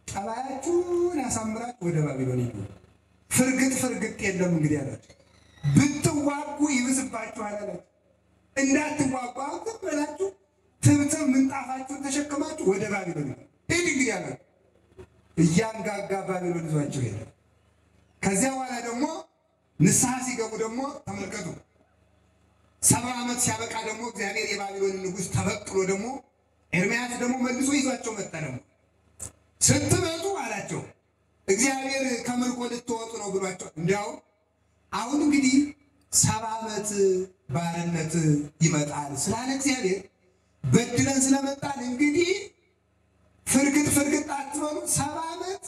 ጠባያችሁን ያሳምራችሁ ወደ ባቢሎን ሂዱ። ፍርግጥ የለም እንግዲህ አላቸው። ብትዋጉ ይብስባችኋል አላቸው። እንዳትዋጉ ዝም ብላችሁ ትብትብ ምንጣፋችሁን ተሸክማችሁ ወደ ባቢሎን ሂዱ እንግዲህ አላቸው። እያንጋጋ ባቢሎን ይዟቸው ሄደ። ከዚያ በኋላ ደግሞ ንስሐ ሲገቡ ደግሞ ተመልከቱ። 70 ዓመት ሲያበቃ ደግሞ እግዚአብሔር የባቢሎን ንጉሥ ተበቅሎ ደግሞ ኤርምያስ ደግሞ መልሶ ይዟቸው መጣ። ደግሞ ስትመጡ አላቸው እግዚአብሔር ከምርኮ ልትወጡ ነው ብሏቸው። እንዲያው አሁን እንግዲህ 70 ዓመት ባርነት ይመጣል ስላለ እግዚአብሔር በድለን ስለመጣን እንግዲህ ፍርግጥ አትበሉ፣ 70 ዓመት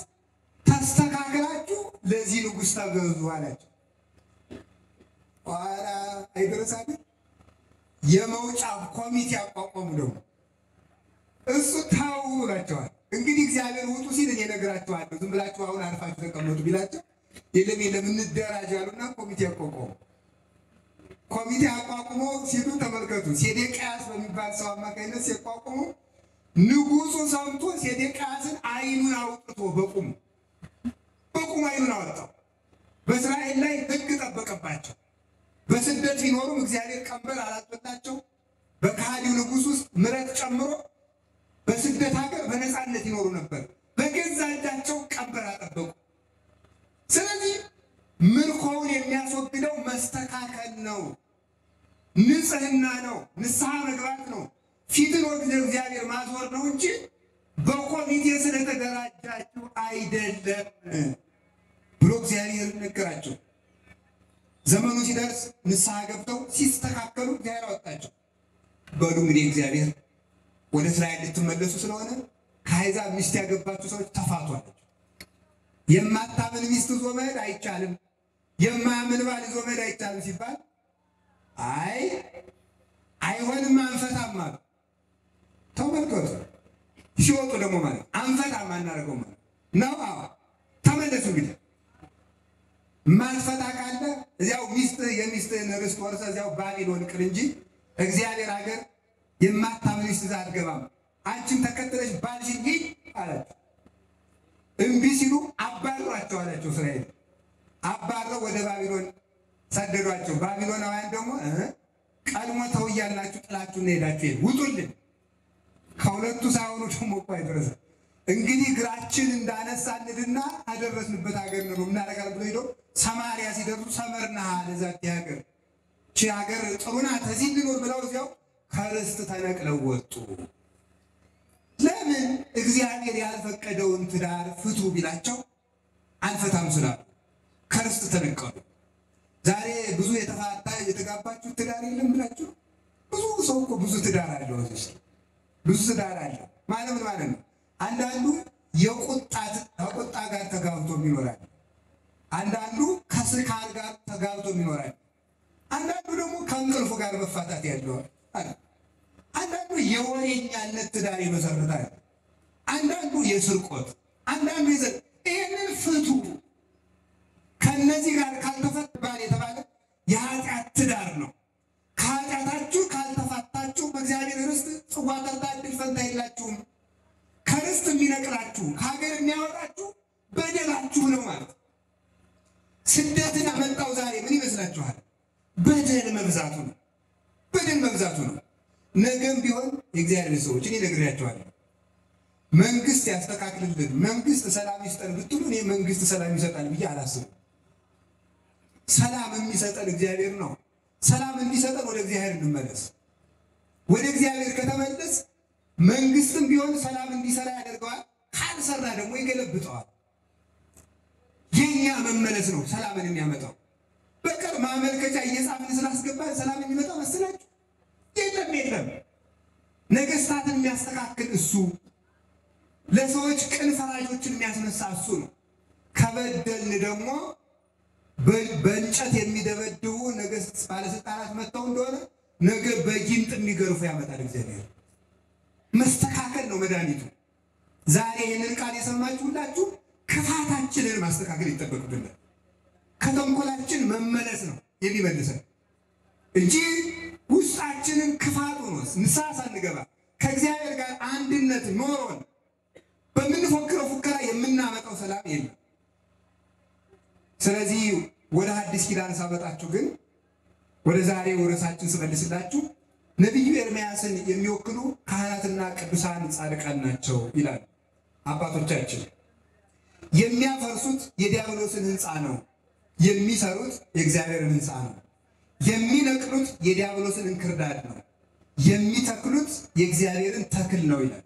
ተስተካክላችሁ ለዚህ ንጉሥ ተገዙ አላቸው። ኋላ አይደረሳል የመውጫ ኮሚቴ አቋቋሙ። ደግሞ እሱ ታው ብሏቸዋል። እንግዲህ እግዚአብሔር ውጡ ሲል እኔ እነግራችኋለሁ፣ ዝም ብላችሁ አሁን አርፋችሁ ተቀመጡ ቢላቸው የለም እንደራጅ አሉና ኮሚቴ አቋቋሙ። ኮሚቴ አቋቁሞ ሲሉ ተመልከቱ። ሴዴቅያስ በሚባል ሰው አማካኝነት ሲቋቋሙ ንጉሡ ሰምቶ ሴዴቅያስን አይኑን አውጥቶ በቁም አይኑን አወጣው። በእስራኤል ላይ ሕግ ጠበቀባቸው። በስደት ቢኖሩም እግዚአብሔር ቀንበር አላስወጣቸው። በከሃዲው ንጉሥ ውስጥ ምሕረት ጨምሮ በስደት ሀገር በነፃነት ይኖሩ ነበር። በገዛ እጃቸው ቀንበር አጠበቁ። ስለዚህ ምርኮውን የሚያስወግደው መስተካከል ነው፣ ንጽህና ነው፣ ንስሐ መግባት ነው፣ ፊትን ወደ እግዚአብሔር ማዞር ነው እንጂ በኮሚቴ ስለተደራጃችሁ አይደለም ብሎ እግዚአብሔር ነገራቸው። ዘመኑ ሲደርስ ንስሐ ገብተው ሲስተካከሉ እግዚአብሔር አወጣቸው። በሉ እንግዲህ እግዚአብሔር ወደ እስራኤል ልትመለሱ ስለሆነ ከአሕዛብ ሚስት ያገባችሁ ሰዎች ተፋቱ አላቸው። የማታምን ሚስት ይዞ መሄድ አይቻልም፣ የማያምን ባል ይዞ መሄድ አይቻልም ሲባል አይሆንም አንፈታም አሉ። ተመልከቱ። ሲወጡ ደግሞ ማለት አንፈታም አናደርገው ማለት ነው። ተመለሱ እንግዲህ ማትፈታ ካለ እዚያው የሚስትህን ርስት ወርሰህ እዚያው ባቢሎን ቅር እንጂ እግዚአብሔር ሀገር የማታምን ሚስት ይዘህ አትገባም። አንቺን ተከትለሽ ባልሽን ሂድ አላቸው። እምቢ ሲሉ አባሯቸው አላቸው። እስራኤል አባረው ወደ ባቢሎን ሰደዷቸው። ባቢሎናውያን ደግሞ ቀድሞ ተው እያላችሁ ጥላችሁ እንሄዳችሁ ውጡልን። ከሁለቱ ሳይሆኑ ደግሞ እኮ አይደረሰ እንግዲህ እግራችን እንዳነሳንድና አደረስንበት ሀገር ነው ምናደርጋለን ብሎ ሄዶ ሰማርያ ሲደርሱ ሰመርና ለዛት ሀገር ቺ ሀገር ጥሩ ናት እዚህ ልኖር ብለው እዚያው ከርስት ተነቅለው ወጡ። ለምን? እግዚአብሔር ያልፈቀደውን ትዳር ፍቱ ቢላቸው አንፈታም ስላሉ ከርስት ተነቀሉ። ዛሬ ብዙ የተጋባችሁ ትዳር የለም ብላችሁ ብዙ ሰው እኮ ብዙ ትዳር አለው። ብዙ ትዳር አለ ማለት ነው። አንዳንዱ ከቁጣ ጋር ተጋብቶ ይኖራል። አንዳንዱ ከስካር ጋር ተጋብቶ ይኖራል። አንዳንዱ ደግሞ ከእንቅልፉ ጋር መፋታት ያለው አለ። አንዳንዱ የወሬኛነት ትዳር ይመሰርታል። አንዳንዱ የስርቆት፣ አንዳንዱ ይሄንን ፍቱ። ከነዚህ ጋር ካልተፈታን የተባለ የኃጢአት ትዳር ነው። ከኃጢአታችሁ ካልተፋታችሁ በእግዚአብሔር ርስት ጽዋ ጠርታ ዕድል ፈንታ የላችሁም። ከርስት የሚነቅላችሁ ከሀገር የሚያወጣችሁ በደላችሁ ነው ማለት። ስደትን አመጣው ዛሬ ምን ይመስላችኋል? በደል መብዛቱ ነው። በደል መብዛቱ ነው። ነገም ቢሆን የእግዚአብሔር ሰዎች እኔ ነግሬያችኋለሁ፣ መንግስት ያስተካክልልን፣ መንግስት ሰላም ይስጠን ብትሉ እኔ መንግስት ሰላም ይሰጣል ብዬ አላስብም። ሰላም የሚሰጠን እግዚአብሔር ነው። ሰላም እንዲሰጠን ወደ እግዚአብሔር እንመለስ። ወደ እግዚአብሔር ከተመለስ መንግስትም ቢሆን ሰላም እንዲሰራ ያደርገዋል። ካልሰራ ደግሞ ይገለብጠዋል። የኛ መመለስ ነው ሰላምን የሚያመጣው። በቀር ማመልከቻ እየጻፍን ስላስገባን ሰላም የሚመጣ መስላችሁ? የለም። ነገስታትን የሚያስተካክል እሱ፣ ለሰዎች ቅን ፈራጆችን የሚያስነሳ እሱ ነው። ከበደልን ደግሞ በእንጨት የሚደበድቡ ነገስት ባለስልጣናት መጥተው እንደሆነ ነገ በጊንጥ የሚገርፉ ያመጣል እግዚአብሔር። መስተካከል ነው መድኃኒቱ። ዛሬ ይህንን ቃል የሰማችሁ ሁላችሁ ክፋታችንን ማስተካከል ይጠበቅብናል። ከተንኮላችን መመለስ ነው የሚመልሰን እንጂ ውስጣችንን ክፋቱ ነው ንስሐ ሳንገባ ከእግዚአብሔር ጋር አንድነት ኖሮን በምንፎክረው ፉከራ የምናመጣው ሰላም የለም። ስለዚህ ወደ አዲስ ኪዳን ሳመጣችሁ ግን ወደ ዛሬው ርዕሳችን ስመልስላችሁ ነቢዩ ኤርምያስን የሚወክሉ ካህናትና ቅዱሳን ጻድቃን ናቸው ይላል አባቶቻችን። የሚያፈርሱት የዲያብሎስን ሕንፃ ነው፣ የሚሰሩት የእግዚአብሔርን ሕንፃ ነው። የሚነቅሉት የዲያብሎስን እንክርዳድ ነው፣ የሚተክሉት የእግዚአብሔርን ተክል ነው ይላል።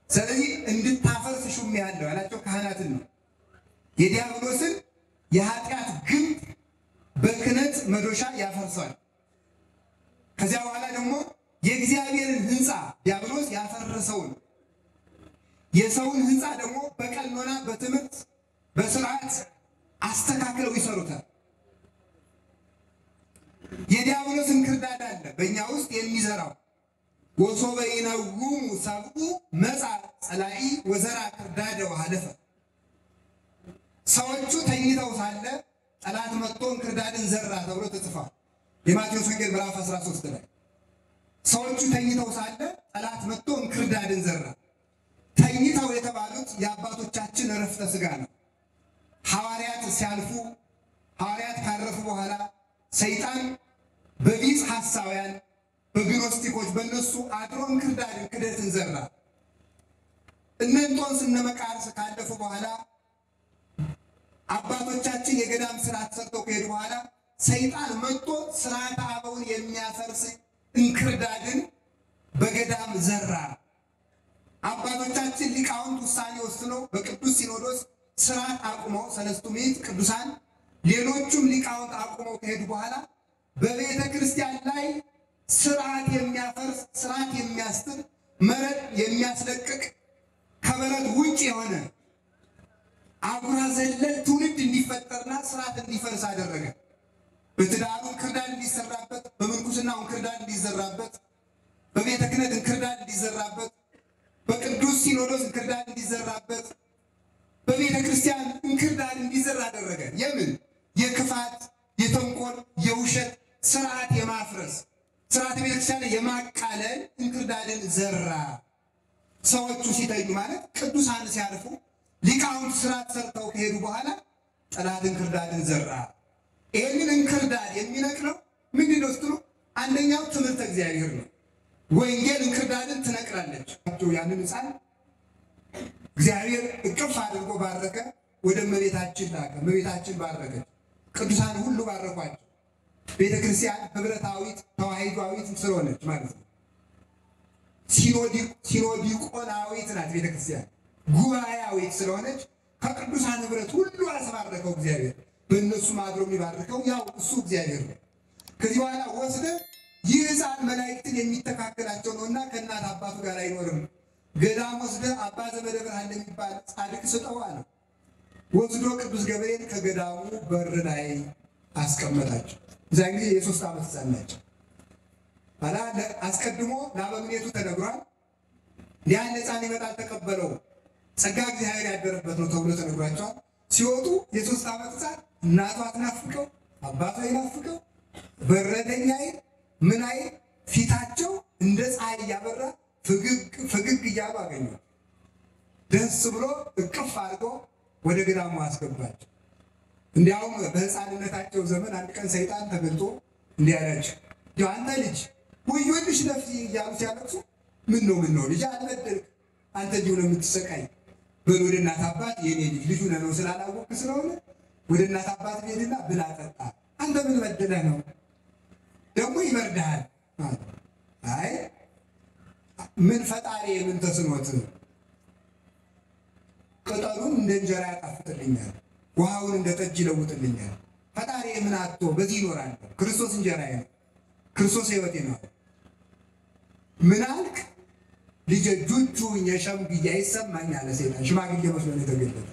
ስለዚህ እንድታፈርስ ሹም ያለው ያላቸው ካህናትን ነው። የዲያብሎስን የኃጢአት ግንብ በክህነት መዶሻ ያፈርሷል። ከዚያ በኋላ ደግሞ የእግዚአብሔርን ሕንፃ ዲያብሎስ ያፈረሰውን የሰውን ሕንፃ ደግሞ በቀኖና በትምህርት በስርዓት አስተካክለው ይሰሩታል። የዲያብሎስ እንክርዳድ አለ በእኛ ውስጥ የሚዘራው ወሶበ ይነውሙ ሰብኡ መጻ ጸላኢ ወዘራ ክርዳደ ወሃለፈ። ሰዎቹ ተኝተው ሳለ ጠላት መጥቶ እንክርዳድን ዘራ ተብሎ ተጽፏል የማቴዎስ ወንጌል ምዕራፍ 13 ላይ። ሰዎቹ ተኝተው ሳለ ጠላት መጥቶ እንክርዳድን ዘራ። ተኝተው የተባሉት የአባቶቻችን ዕረፍተ ሥጋ ነው። ሐዋርያት ሲያልፉ ሐዋርያት ካረፉ በኋላ ሰይጣን በቢጽ ሐሳውያን በግኖስቲኮች በእነሱ አድሮ እንክርዳድን ክደትን ዘራ። እነ እንጦንስ እነ መቃርስ ካለፉ በኋላ አባቶቻችን የገዳም ስርዓት ሰርተው ከሄዱ በኋላ ሰይጣን መጥቶ ስርዓተ አበውን የሚያፈርስ እንክርዳድን በገዳም ዘራ። አባቶቻችን ሊቃውንት ውሳኔ ወስነው በቅዱስ ሲኖዶስ ስርዓት አቁመው ሰለስቱ ምዕት ቅዱሳን ሌሎቹም ሊቃውንት አቁመው ከሄዱ በኋላ በቤተ ክርስቲያን ላይ ስርዓት የሚያፈርስ ስርዓት የሚያስጥል መረድ የሚያስለቅቅ ከመረድ ውጭ የሆነ አጉራ ዘለል ትውልድ እንዲፈጠርና ስርዓት እንዲፈርስ አደረገ። በትዳሩ እንክርዳድ እንዲሰራበት፣ በምንኩስናው እንክርዳድ እንዲዘራበት፣ በቤተ ክህነት እንክርዳድ እንዲዘራበት፣ በቅዱስ ሲኖዶስ እንክርዳድ እንዲዘራበት፣ በቤተ ክርስቲያን እንክርዳድ እንዲዘራ አደረገ። የምን የክፋት የተንኮል የውሸት ስርዓት የማፍረስ ስርዓት ቤተ ክርስቲያን የማቃለል እንክርዳድን ዘራ። ሰዎቹ ሲተኙ ማለት ቅዱሳን ሲያርፉ ሊቃውንት ስርዓት ሰርተው ከሄዱ በኋላ ጠላት እንክርዳድን ዘራ። ይህንን እንክርዳድ የሚነቅለው ምንድን ነው ስትሉ አንደኛው ትምህርተ እግዚአብሔር ነው። ወንጌል እንክርዳድን ትነቅላለች። ያንን ሕፃን እግዚአብሔር እቅፍ አድርጎ ባረከ፣ ወደ እመቤታችን ላከ። እመቤታችን ባረከች፣ ቅዱሳን ሁሉ ባረኳቸው። ቤተ ክርስቲያን ህብረታዊት ተዋሂዷዊት ስለሆነች ማለት ነው። ሲኖዲቆናዊት ናት ቤተ ክርስቲያን፣ ጉባኤያዊት ስለሆነች ከቅዱሳን ህብረት ሁሉ አስባረከው እግዚአብሔር። በእነሱ ማድሮ የሚባርከው ያው እሱ እግዚአብሔር ነው። ከዚህ በኋላ ወስደ ይህ ሕፃን መላእክትን የሚተካከላቸው ነውና ከእናት አባቱ ጋር አይኖርም፣ ገዳም ወስደ አባ ዘመደ ብርሃን የሚባል ጻድቅ ስጠው አለ። ወስዶ ቅዱስ ገብርኤል ከገዳሙ በር ላይ አስቀመጣቸው። እዚያን ጊዜ የ3 ዓመት ሕፃን ናቸው። ባላ አስቀድሞ ለአበምኔቱ ተነግሯል። ያን ሕፃን ይመጣል ተቀበለው፣ ጸጋ እግዚአብሔር ያደረበት ነው ተብሎ ተነግሯቸዋል። ሲወጡ የ3 ዓመት ሕፃን እናቷ አትናፍቀው አባቷ ይናፍቀው በረደኛ ምን አይል ፊታቸው እንደ ፀሐይ እያበራ ፈገግ እያሉ አገኘው። ደስ ብሎ እቅፍ አድርጎ ወደ ገዳሙ አስገባቸው። እንዲያውም በሕፃንነታቸው ዘመን አንድ ቀን ሰይጣን ተገልጦ እንዲህ አላቸው፣ አንተ ልጅ ወዮልሽ ነፍሴ እያሉ ሲያለቅሱ ምን ነው ልጅ አልበደልክ አንተ እንዲሁ ነው የምትሰቃይ፣ በል ወደ እናት አባት የኔ ልጅ ልጁ ነው ስላላወቅ ስለሆነ ወደ እናት አባት ሄድና ብላ ጠጣ። አንተ ምን በደለህ ነው ደግሞ ይበርዳል። አይ ምን ፈጣሪ ምን ተስኖት ቅጠሉን እንደ እንጀራ ያጣፍጥልኛል፣ ውሃውን እንደ ጠጅ ይለውጥልኛል። ፈጣሪ ምን አጥቶ በዚህ ይኖራል? ክርስቶስ እንጀራዬ ነው፣ ክርስቶስ ሕይወቴ ነው። ምን አልክ? ልጅ ጁጁ የሸምግያ ይሰማኛል ሰይጣን ሽማግሌ መስሎ ነው የተገለጠ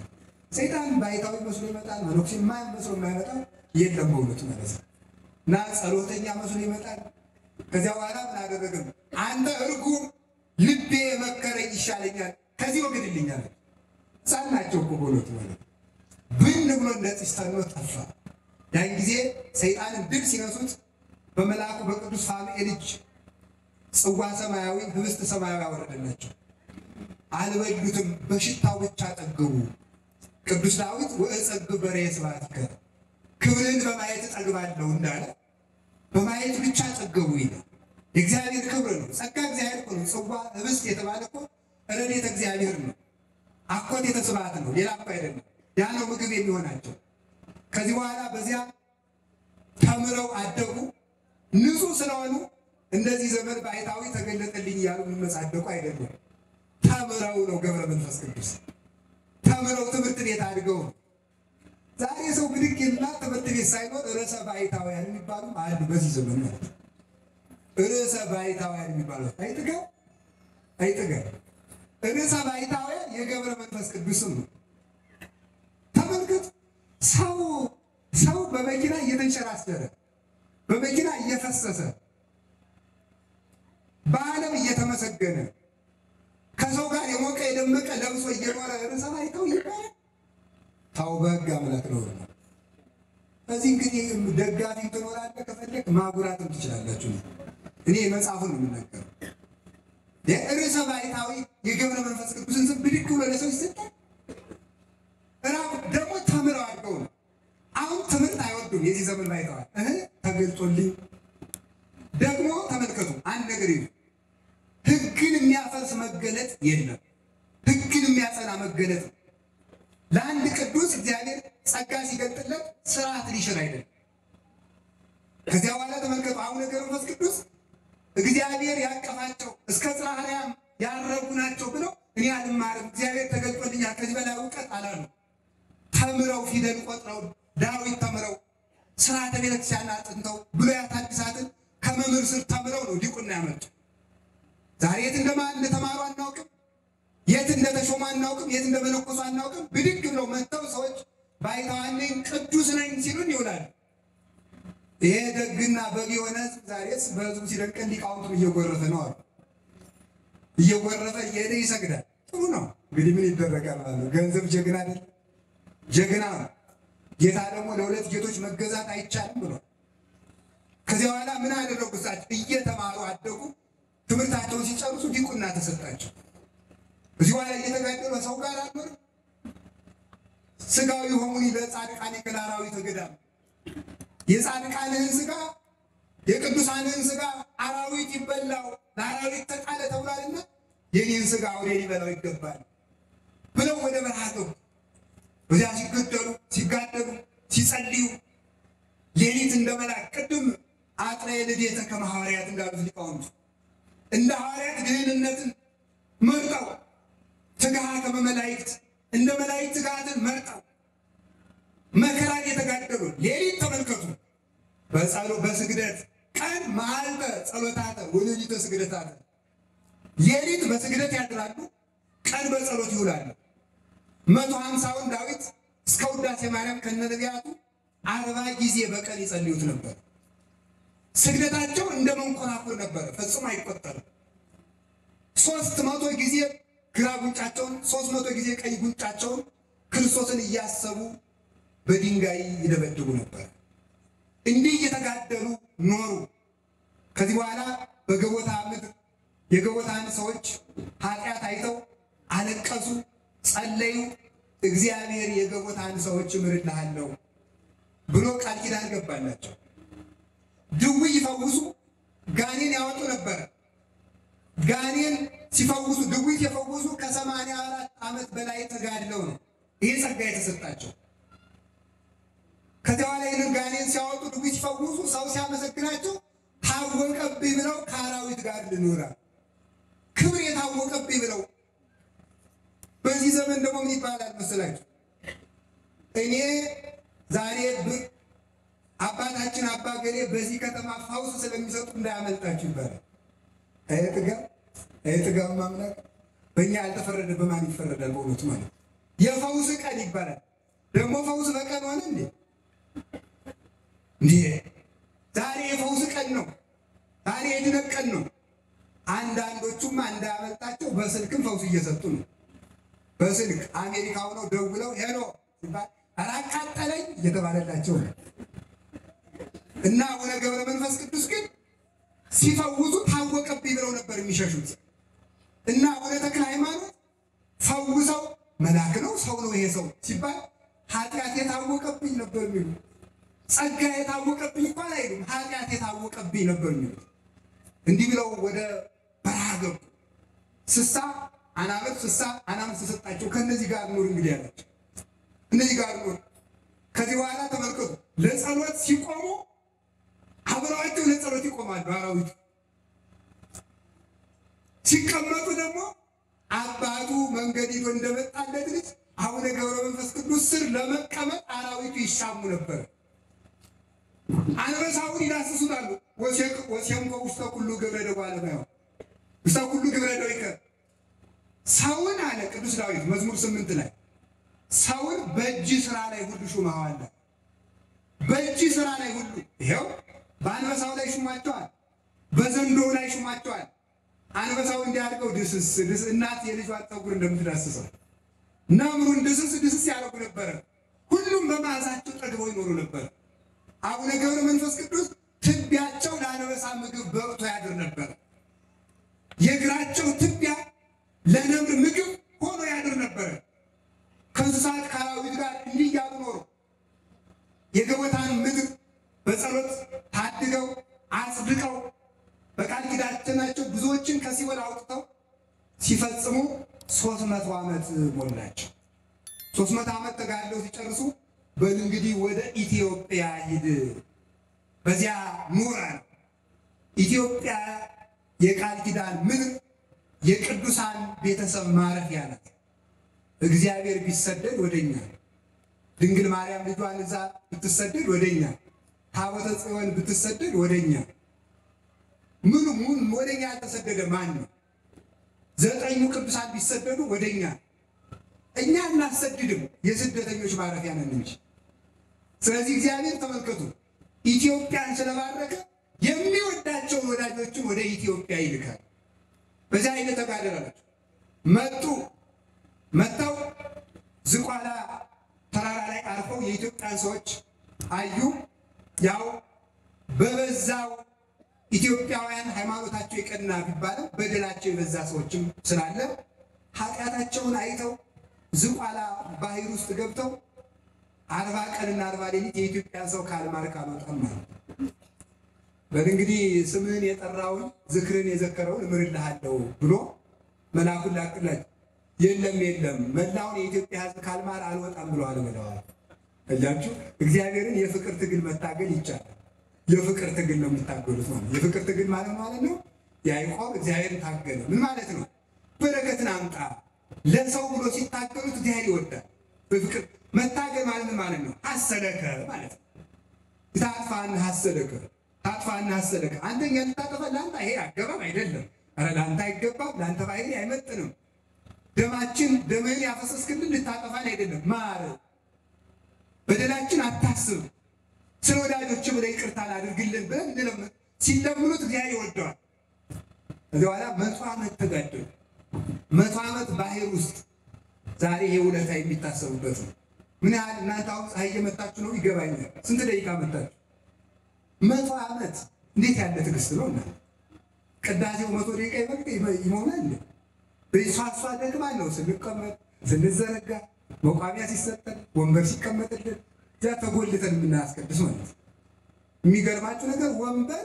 ሰይጣን ባይታዊ መስሎ ይመጣል መኖክሲ ማን መስሎ የማይመጣ የለም በእውነቱ ማለት ነው እና ጸሎተኛ መስሎ ይመጣል ከዚያ በኋላ ምን አደረገም አንተ እርጉም ልቤ መከረኝ ይሻለኛል ከዚህ ወግድልኛል ጻናቸው እኮ በእውነቱ ማለት ብን ብሎ እንደጥስተኖ ጠፋ ያን ጊዜ ሰይጣንን ድል ሲነሱት በመላኩ በቅዱስ ፋኑኤል እጅ ጽዋ ሰማያዊ ህብስት ሰማያዊ አወረደላቸው አልበሉትም በሽታው ብቻ ጠገቡ ቅዱስ ዳዊት ወእጸግብ በርየ ስብሐቲከ ክብርን በማየት ጠግባለሁ እንዳለ በማየት ብቻ ጠገቡ ይላል እግዚአብሔር ክብር ነው ጸጋ እግዚአብሔር ነው ጽዋ ህብስት የተባለ እኮ ረድኤተ እግዚአብሔር ነው አኮቴተ ስብሐት ነው ሌላ እኮ አይደለም ያ ነው ምግብ የሚሆናቸው ከዚህ በኋላ በዚያ ተምረው አደጉ ንጹህ ስለሆኑ እንደዚህ ዘመን ባይታዊ ተገለጠልኝ ያሉ መጻደቁ አይደለም ተምረው ነው ገብረ መንፈስ ቅዱስ ተምረው ትምህርት ቤት አድገው ዛሬ ሰው ብድግና ትምህርት ቤት ሳይኖር ርዕሰ ባይታውያን የሚባሉ አሉ በዚህ ዘመን ማለት ርዕሰ ባይታውያን የሚባሉ አይጥጋ ርዕሰ ባይታውያን የገብረ መንፈስ ቅዱስም ነው ተመልከቱ ሰው በመኪና እየተንሸራሸረ በመኪና እየፈሰሰ በዓለም እየተመሰገነ ከሰው ጋር የሞቀ የደመቀ ለብሶ እየኖረ ርዕሰ ባይታዊ ይባላል ታው በሕግ አምላክ ነው በዚህ እንግዲህ ደጋፊ ትኖራለህ ከፈለክ ማጉራትም ትችላላችሁ እኔ መጽሐፉን ነው የምናገረው የርዕሰ ባይታዊ የገብረ መንፈስ ቅዱስን ስም ብድግ ብሎ ለሰው ይሰጣል ራብ ደግሞ ተምረው አድርገው ነው አሁን ትምህርት አይወዱም የዚህ ዘመን ባይታዋል ተገልጦልኝ ደግሞ ተመልከቱ አንድ ነገር ይሁን ህግን የሚያፈርስ መገለጥ የለም ህግን የሚያጸና መገለጥ ለአንድ ቅዱስ እግዚአብሔር ጸጋ ሲገልጥለት ስርዓት ሊሽር አይደለም ከዚያ በኋላ ተመልከቱ አሁን ገብረ መንፈስ ቅዱስ እግዚአብሔር ያቀፋቸው እስከ ጽርሐ ያረጉ ናቸው ብለው እኔ አልማርም እግዚአብሔር ተገልጦልኛል ከዚህ በላይ እውቀት አላሉ ተምረው ፊደል ቆጥረው ዳዊት ተምረው ስርዓተ ቤተክርስቲያን አጥንተው ብሉያት ሐዲሳትን ከመምህር ስር ተምረው ነው ዲቁና ያመጡ ዛሬ የት እንደተማሩ አናውቅም የት እንደተሾሙ አናውቅም የት እንደመነኮሱ አናውቅም ብድግ ብለው መጥተው ሰዎች ባይታዋን ቅዱስ ነኝ ሲሉን ይውላል ይሄ ደግና በቢሆነ ዛሬስ በህዝቡ ሲደንቀን ሊቃውንቱ እየጎረፈ ነው አሉ እየጎረፈ እየሄደ ይሰግዳል ጥሩ ነው እንግዲህ ምን ይደረጋል ማለት ነው ገንዘብ ጀግና አይደል ጀግና ጌታ ደግሞ ለሁለት ጌቶች መገዛት አይቻልም ብሎ ከዚያ በኋላ ምን አደረጉ እሳቸው እየተማሩ አደጉ ትምህርታቸውን ሲጨርሱ ዲቁና ተሰጣቸው እዚህ በኋላ እየተጋደሉ ሰው ጋር አኖር ስጋዊ ሆሙኒ ለጻድቃኔ ከላራዊተ ገዳም የጻድቃንህን ስጋ የቅዱሳንህን ስጋ አራዊት ይበላው ለአራዊት ተቃለ ተብሏልና የኔን ስጋ ወደ ሊበላው ይገባል ብለው ወደ በረሃ ገቡ በዚያ ሲገደሉ ሲጋደሉ ሲጸልዩ ሌሊት እንደመላክ ቅድም አጥራየ ልደተ ከሐዋርያት እንዳሉት ሊቃውንቱ እንደ ሐዋርያት ድህንነትን መርጠው ትጋሃ ከመላእክት እንደ መላእክት ትጋሃትን መርጠው መከራን የተጋደሉ ሌሊት ተመልከቱ በጸሎት በስግደት ቀን መዓልተ ጸሎታተ ወሌሊተ ስግደታተ ሌሊት በስግደት ያድራሉ ቀን በጸሎት ይውላሉ 150ውን ዳዊት እስከ ውዳሴ ማርያም ከነነቢያቱ 40 ጊዜ በቀን ይጸልዩት ነበር ስግደታቸው እንደ መንኮራኩር ነበር ፈጽሞ አይቆጠርም 300 ጊዜ ግራ ጉንጫቸውን 300 ጊዜ ቀኝ ጉንጫቸውን ክርስቶስን እያሰቡ በድንጋይ ይደበድቡ ነበር እንዲህ እየተጋደሉ ኖሩ ከዚህ በኋላ በገቦታ ምድር የገቦታን ሰዎች ኃጢአት አይተው አለቀሱ ጸለዩ እግዚአብሔር የገቦታን ሰዎች ምርልሃለሁ ብሎ ቃል ኪዳን ገባላቸው ድውይ ይፈውሱ ጋኔን ያወጡ ነበር ጋኔን ሲፈውሱ ድውይ ሲፈውሱ ከ84 ዓመት በላይ ተጋድለው ነው ይሄ ጸጋ የተሰጣቸው ከዚያ በኋላ ይህንን ጋኔን ሲያወጡ ድውይ ሲፈውሱ ሰው ሲያመሰግናቸው ታወቀብኝ ብለው ከአራዊት ጋር ልኖራ ክብር የታወቀብኝ ብለው በዚህ ዘመን ደግሞ ምን ይባላል መሰላችሁ እኔ ዛሬ አባታችን አባ ገሌ በዚህ ከተማ ፈውስ ስለሚሰጡ እንዳያመልጣችሁ ይባላል አይተጋ ጥጋብ ማምላክ በእኛ ያልተፈረደ በማን ይፈረዳል? በእውነቱ ማለት የፈውስ ቀን ይባላል። ደግሞ ፈውስ በቀን ሆነ እንዴ? ዛሬ የፈውስ ቀን ነው። ዛሬ የድነት ቀን ነው። አንዳንዶቹም እንዳያመልጣቸው በስልክም ፈውስ እየሰጡ ነው። በስልክ አሜሪካ ሆነው ደውለው ሄሎ ሲባል አራቃጠለኝ እየተባለላቸው ነው። እና አቡነ ገብረ መንፈስ ቅዱስ ግን ሲፈውሱ ታወቀብኝ ብለው ነበር የሚሸሹት። እና አቡነ ተክለ ሃይማኖት ፈውሰው መልአክ ነው ሰው ነው ይሄ ሰው ሲባል ኃጢአት የታወቀብኝ ነበር የሚሉ፣ ጸጋ የታወቀብኝ እንኳን አይሉም፣ ኃጢአት የታወቀብኝ ነበር የሚሉ። እንዲህ ብለው ወደ በረሃ ገቡ። ስሳ አናብርት ተሰጣቸው። ከነዚህ ጋር ኑር እንግዲህ ያላቸው እነዚህ ጋር ኑር። ከዚህ በኋላ ተመልከቱ፣ ለጸሎት ሲቆሙ አብረዋቸው ለጸሎት ይቆማሉ አራዊቱ። ሲቀመጡ ደግሞ አባቱ መንገድ ሄዶ እንደመጣለት ልጅ አቡነ ገብረ መንፈስ ቅዱስ ስር ለመቀመጥ አራዊቱ ይሻሙ ነበር። አንበሳውን ይዳስሱታሉ። ወሴምኮ ውስተ ኩሉ ግብረ ደዌ አለማየሁ ውስተ ኩሉ ግብረ ደዌ ሰውን አለ ቅዱስ ዳዊት መዝሙር 8 ላይ ሰውን በእጅ ስራ ላይ ሁሉ ሹመዋል። በእጅ ስራ ላይ ሁሉ ይሄው በአንበሳው ላይ ሹማቸዋል፣ በዘንዶው ላይ ሹማቸዋል። አንበሳው እንዲያርገው ድስስ እናት የልጇን ፀጉር እንደምትዳስሰው ነምሩን ድስስ ያደርጉ ነበር። ሁሉም በመዓዛቸው ጠግበው ይኖሩ ነበር። አቡነ ገብረ መንፈስ ቅዱስ ትቢያቸው ለአንበሳ ምግብ በቅቶ ያድር ነበር። የእግራቸው ትቢያ ለነምር ምግብ ሆኖ ያድር ነበር። ከእንስሳት ከአራዊት ጋር እንዲህ እያሉ ኖሩ። የገበታን ምድር በጸሎት ታድገው አጽድቀው በቃል ኪዳናቸው ብዙዎችን ከሲኦል አውጥተው ሲፈጽሙ 300 ዓመት ሞላቸው። 300 ዓመት ተጋድለው ሲጨርሱ በል እንግዲህ ወደ ኢትዮጵያ ሂድ፣ በዚያ ኑር አለ። ኢትዮጵያ የቃል ኪዳን ምድር የቅዱሳን ቤተሰብ ማረፊያ ናት። እግዚአብሔር ቢሰደድ ወደኛ፣ ድንግል ማርያም ልጇን እዛ ብትሰደድ ወደኛ፣ ታቦተ ጽዮን ብትሰደድ ወደኛ። ምን ወደኛ ያልተሰደደ ማን ነው? 9ኙ ቅዱሳን ቢሰደዱ ወደኛ። እኛ እናሰድድም፣ የስደተኞች ማረፊያ ነን እንጂ። ስለዚህ እግዚአብሔር ተመልከቱ ኢትዮጵያን ስለባረከ የሚወዳቸውን ወዳጆችን ወደ ኢትዮጵያ ይልካል። በዛ አይነት ተጋደላቸው። መጥተው ዝቋላ ተራራ ላይ አርፈው የኢትዮጵያን ሰዎች አዩ። ያው በበዛው ኢትዮጵያውያን ሃይማኖታቸው የቀና ቢባለው በደላቸው የበዛ ሰዎችም ስላለ ኃጢአታቸውን አይተው ዝቋላ ባህር ውስጥ ገብተው 40 ቀንና 40 ሌሊት የኢትዮጵያ ሰው ካልማርክ አልወጣም ማለት በእንግዲህ ስምህን የጠራውን ዝክርን የዘከረውን እምርልሃለሁ ብሎ መልአኩን ላክላቸው። የለም መላውን የኢትዮጵያ ሕዝብ ካልማር አልወጣም ብሎ አልመለዋል። እያችሁ እግዚአብሔርን የፍቅር ትግል መታገል ይቻላል። የፍቅር ትግል ነው የሚታገሉት ማለት የፍቅር ትግል ማለት ነው። ያዕቆብ እግዚአብሔርን ታገለ። ምን ማለት ነው? በረከትን አምጣ ለሰው ብሎ ሲታገሉት እግዚአብሔር ይወዳል። በፍቅር መታገል ማለት ነው። ሐሰለከ ማለት ነው። ታጥፋን ሐሰለከ አንደኛ ልታጠፋ ለአንተ ይሄ አገባብ አይደለም። አረ ለአንተ አይገባም፣ ለአንተ ባህሪ አይመጥንም። ደምህን ያፈሰስክልን ልታጠፋን አይደለም። ማር በደላችን አታስብ፣ ስለ ወዳጆች ብለህ ይቅርታ አድርግልን ብለን እንለምን። ሲለምኑት እግዚአብሔር ይወደዋል። ከዚህ በኋላ 100 ዓመት ተጋደሉ። 100 ዓመት ባህር ውስጥ ዛሬ ይሄ ውለታ የሚታሰቡበት ነው። ምን ያህል እናንተ አሁን ፀሐይ እየመታችሁ ነው ይገባኛል። ስንት ደቂቃ መታችሁ? 100 ዓመት እንዴት ያለ ትዕግስት ነው! እና ቅዳሴው 100 ደቂቃ ይሞላል። በሷሷ ደግማ ነው ስንቀመጥ ስንዘረጋ መቋሚያ ሲሰጠን ወንበር ሲቀመጥልን ያ ተጎልተን የምናስቀድስ ማለት ነው። የሚገርማችሁ ነገር ወንበር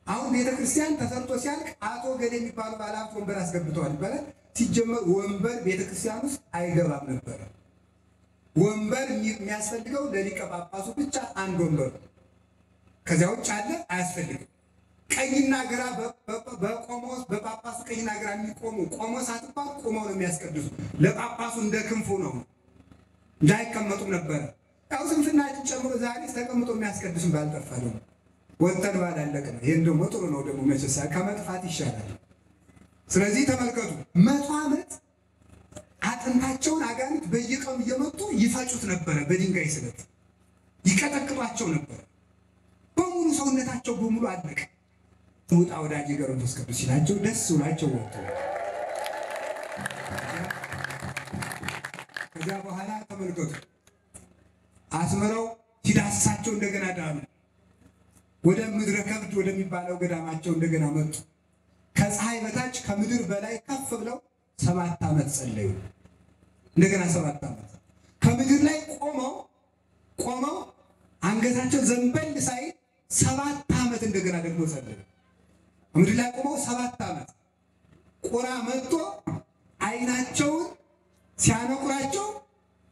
አሁን ቤተክርስቲያን ተሰርቶ ሲያልቅ አቶ ገሌ የሚባሉ ባለሀብት ወንበር አስገብተዋል ይባላል። ሲጀመር ወንበር ቤተክርስቲያን ውስጥ አይገባም ነበር። ወንበር የሚያስፈልገው ለሊቀ ጳጳሱ ብቻ አንድ ወንበር፣ ከዚያ ውጭ አለ አያስፈልግም። ቀኝና ግራ በጳጳሱ ቀኝና ግራ የሚቆሙ ቆሞሳት እንኳን ቆመው ነው የሚያስቀድሱ። ለጳጳሱ እንደ ክንፉ ነው እንዳይቀመጡም ነበረ። ያው ስንፍናችን ጨምሮ ዛሬ ተቀምጦ የሚያስቀድሱም ባልጠፋ ነው። ወጥተን ባላለቅ ነው። ይሄን ደግሞ ጥሩ ነው ደግሞ መቼሳ ከመጥፋት ይሻላል። ስለዚህ ተመልከቱ 100 ዓመት አጥንታቸውን አጋንንት በየቀኑ እየመጡ ይፈጩት ነበር። በድንጋይ ስለት ይቀጠቅጧቸው ነበር። በሙሉ ሰውነታቸው በሙሉ አለቀ። ውጣ ወዳጅ ገብረ መንፈስ ቅዱስ ሲላቸው ደስ ብሏቸው ወጡ። ከዛ በኋላ ተመልከቱ አስመረው ሲዳስሳቸው እንደገና ዳኑ። ወደ ምድረ ከብድ ወደሚባለው ገዳማቸው እንደገና መጡ። ከፀሐይ በታች ከምድር በላይ ከፍ ብለው 7 ዓመት ጸለዩ። እንደገና 7 ዓመት ከምድር ላይ ቆመው አንገታቸው ዘንበል ሳይ 7 ዓመት እንደገና ደግሞ ጸለዩ። ከምድር ላይ ቆመው 7 ዓመት ቁራ መጥቶ አይናቸውን ሲያነቁራቸው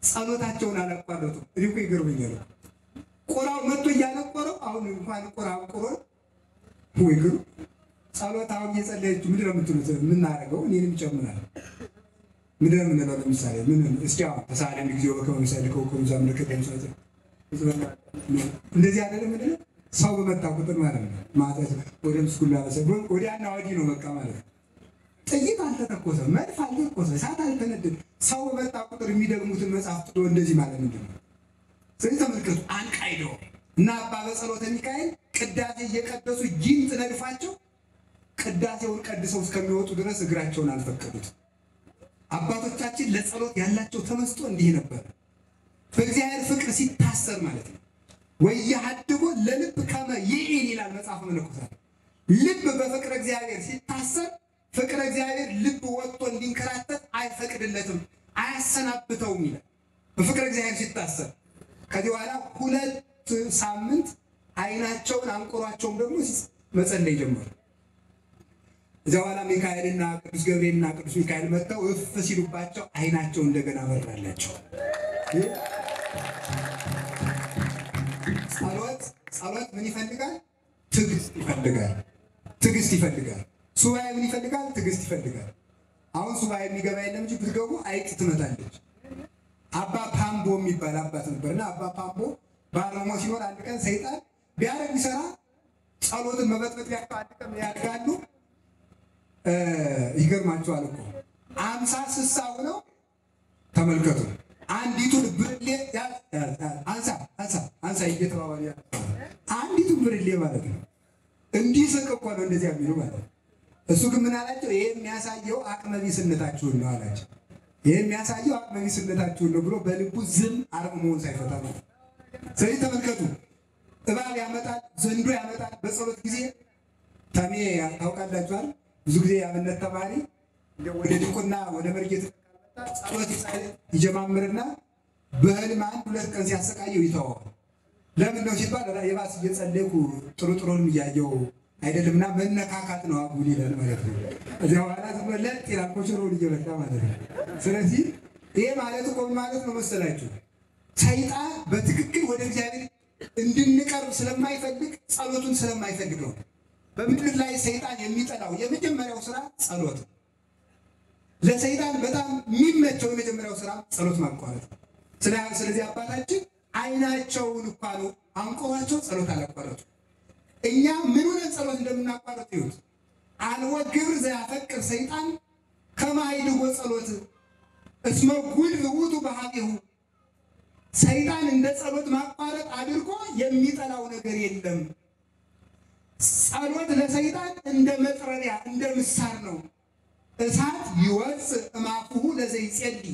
ጸሎታቸውን አላቋረጡም። እኮ ይገርመኛል። ቁራው መጥቶ እያነቆረው አሁን እንኳን ቁራው ቁሮ ወይ ግሩ ጸሎታው እየጸለየች ምንድን ነው የምትሉት? የምናደርገው እኔንም ይጨምራል። ምንድን ነው የምንለው? ለምሳሌ ምን እስኪ አሁን ተሳለም ጊዜው ከመሰልከው ከሙዛም ለከተ እንደዚህ አይደለም። ምንድን ነው ሰው በመጣ ቁጥር ማለት ነው ማለት ወደ ምስኩላ በሰበብ ወዲያና ወዲህ ነው በቃ ማለት ነው። ጥይት አልተተኮሰ፣ መድፍ አልተተኮሰ፣ እሳት አልተነደደ። ሰው በመጣ ቁጥር የሚደግሙትን መጽሐፍ ጥሎ እንደዚህ ማለት ምንድን ነው? ስለዚህ ተመልከቱ አንቃይደው እና አባ በጸሎተ ሚካኤል ቅዳሴ እየቀደሱ ጊንጥ ነድፋቸው ቅዳሴውን ቀድሰው እስከሚወጡ ድረስ እግራቸውን አልፈቀዱት። አባቶቻችን ለጸሎት ያላቸው ተመስጦ እንዲህ ነበር። በእግዚአብሔር ፍቅር ሲታሰር ማለት ነው ወይያድጎ ለልብ ከመ ይኢን ይላል መጽሐፍ መነኮሳት። ልብ በፍቅር እግዚአብሔር ሲታሰር ፍቅር እግዚአብሔር ልብ ወጥቶ እንዲንከራተት አይፈቅድለትም፣ አያሰናብተውም ይላል። በፍቅር እግዚአብሔር ሲታሰር ከዚህ በኋላ 2 ሳምንት አይናቸውን አንቆሯቸውም ደግሞ መጸለይ ጀመሩ። እዚያ በኋላ ሚካኤልና ቅዱስ ገብርኤልና ቅዱስ ሚካኤል መጥተው እፍ ሲሉባቸው አይናቸው እንደገና በራላቸው። ጸሎት ምን ይፈልጋል? ትዕግስት ይፈልጋል። ትዕግስት ይፈልጋል። ሱባኤ ምን ይፈልጋል? ትዕግስት ይፈልጋል። አሁን ሱባኤ የሚገባ የለም እንጂ ብትገቡ አይጥ ትመታለች። አባ ፓምቦ የሚባል አባት ነበርና አባ ፓምቦ ባለሞ ሲኖር አንድ ቀን ሰይጣን ቢያረግ ይሰራ ጸሎትን መበጥበጥ ያለው አንድ ቀን ያድጋሉ። ይገርማቸዋል እኮ 50 60 ሆነው ተመልከቱ። አንዲቱን ብርሌ አንሳ እየተባባሉ አንዲቱን ብርሌ ማለት ነው። እንዲህ ስቅ እኮ ነው እንደዚያ የሚሉ ማለት ነው። እሱ ግን ምን አላቸው? ይሄ የሚያሳየው አቅመቢስነታችሁን ነው አላቸው። ይሄ የሚያሳየው አቅመቢስነታችሁን ነው ብሎ በልቡ ዝም አርምሞውን ሳይፈታ ነው። ስለዚህ ተመልከቱ እባብ ያመጣል፣ ዘንዶ ያመጣል። በጸሎት ጊዜ ተሜ ታውቃላችኋል። ብዙ ጊዜ ያመነት ተማሪ ወደ ድቁና ወደ መርጌት ጸሎት ይጀማምርና በህልም 1-2 ቀን ሲያሰቃየው ይተዋል። ለምን ነው ሲባል የባስ እየጸለይኩ ጥሩጥሩንም እያየው አይደለምና መነካካት ነው አጉል ይላል ማለት ነው። እዚያ በኋላ ዝመለጥ ይላል ኮሽሮውን እየበላ ማለት ነው። ስለዚህ ይሄ ማለት እኮ ማለት ነው መሰላችሁ ሰይጣን በትክክል ወደ እግዚአብሔር እንድንቀርብ ስለማይፈልግ ጸሎቱን ስለማይፈልግ ነው። በምድር ላይ ሰይጣን የሚጠላው የመጀመሪያው ስራ ጸሎት። ለሰይጣን በጣም የሚመቸው የመጀመሪያው ስራ ጸሎት ማቋረጥ። ስለዚህ አባታችን አይናቸውን እንኳን አንቆራቸው ጸሎት አላቋረጡ። እኛ ምን ሆነን ጸሎት እንደምናቋርጥ ይሁት አልወ ግብር ዘያፈቅር ሰይጣን ከማይድጎ ጸሎት እስመ ጉድ ውቱ በሃቢሁ። ሰይጣን እንደ ጸሎት ማቋረጥ አድርጎ የሚጠላው ነገር የለም። ጸሎት ለሰይጣን እንደ መጥረቢያ እንደ ምሳር ነው። እሳት ይወጽ እማፉሁ ለዘይጸልይ፣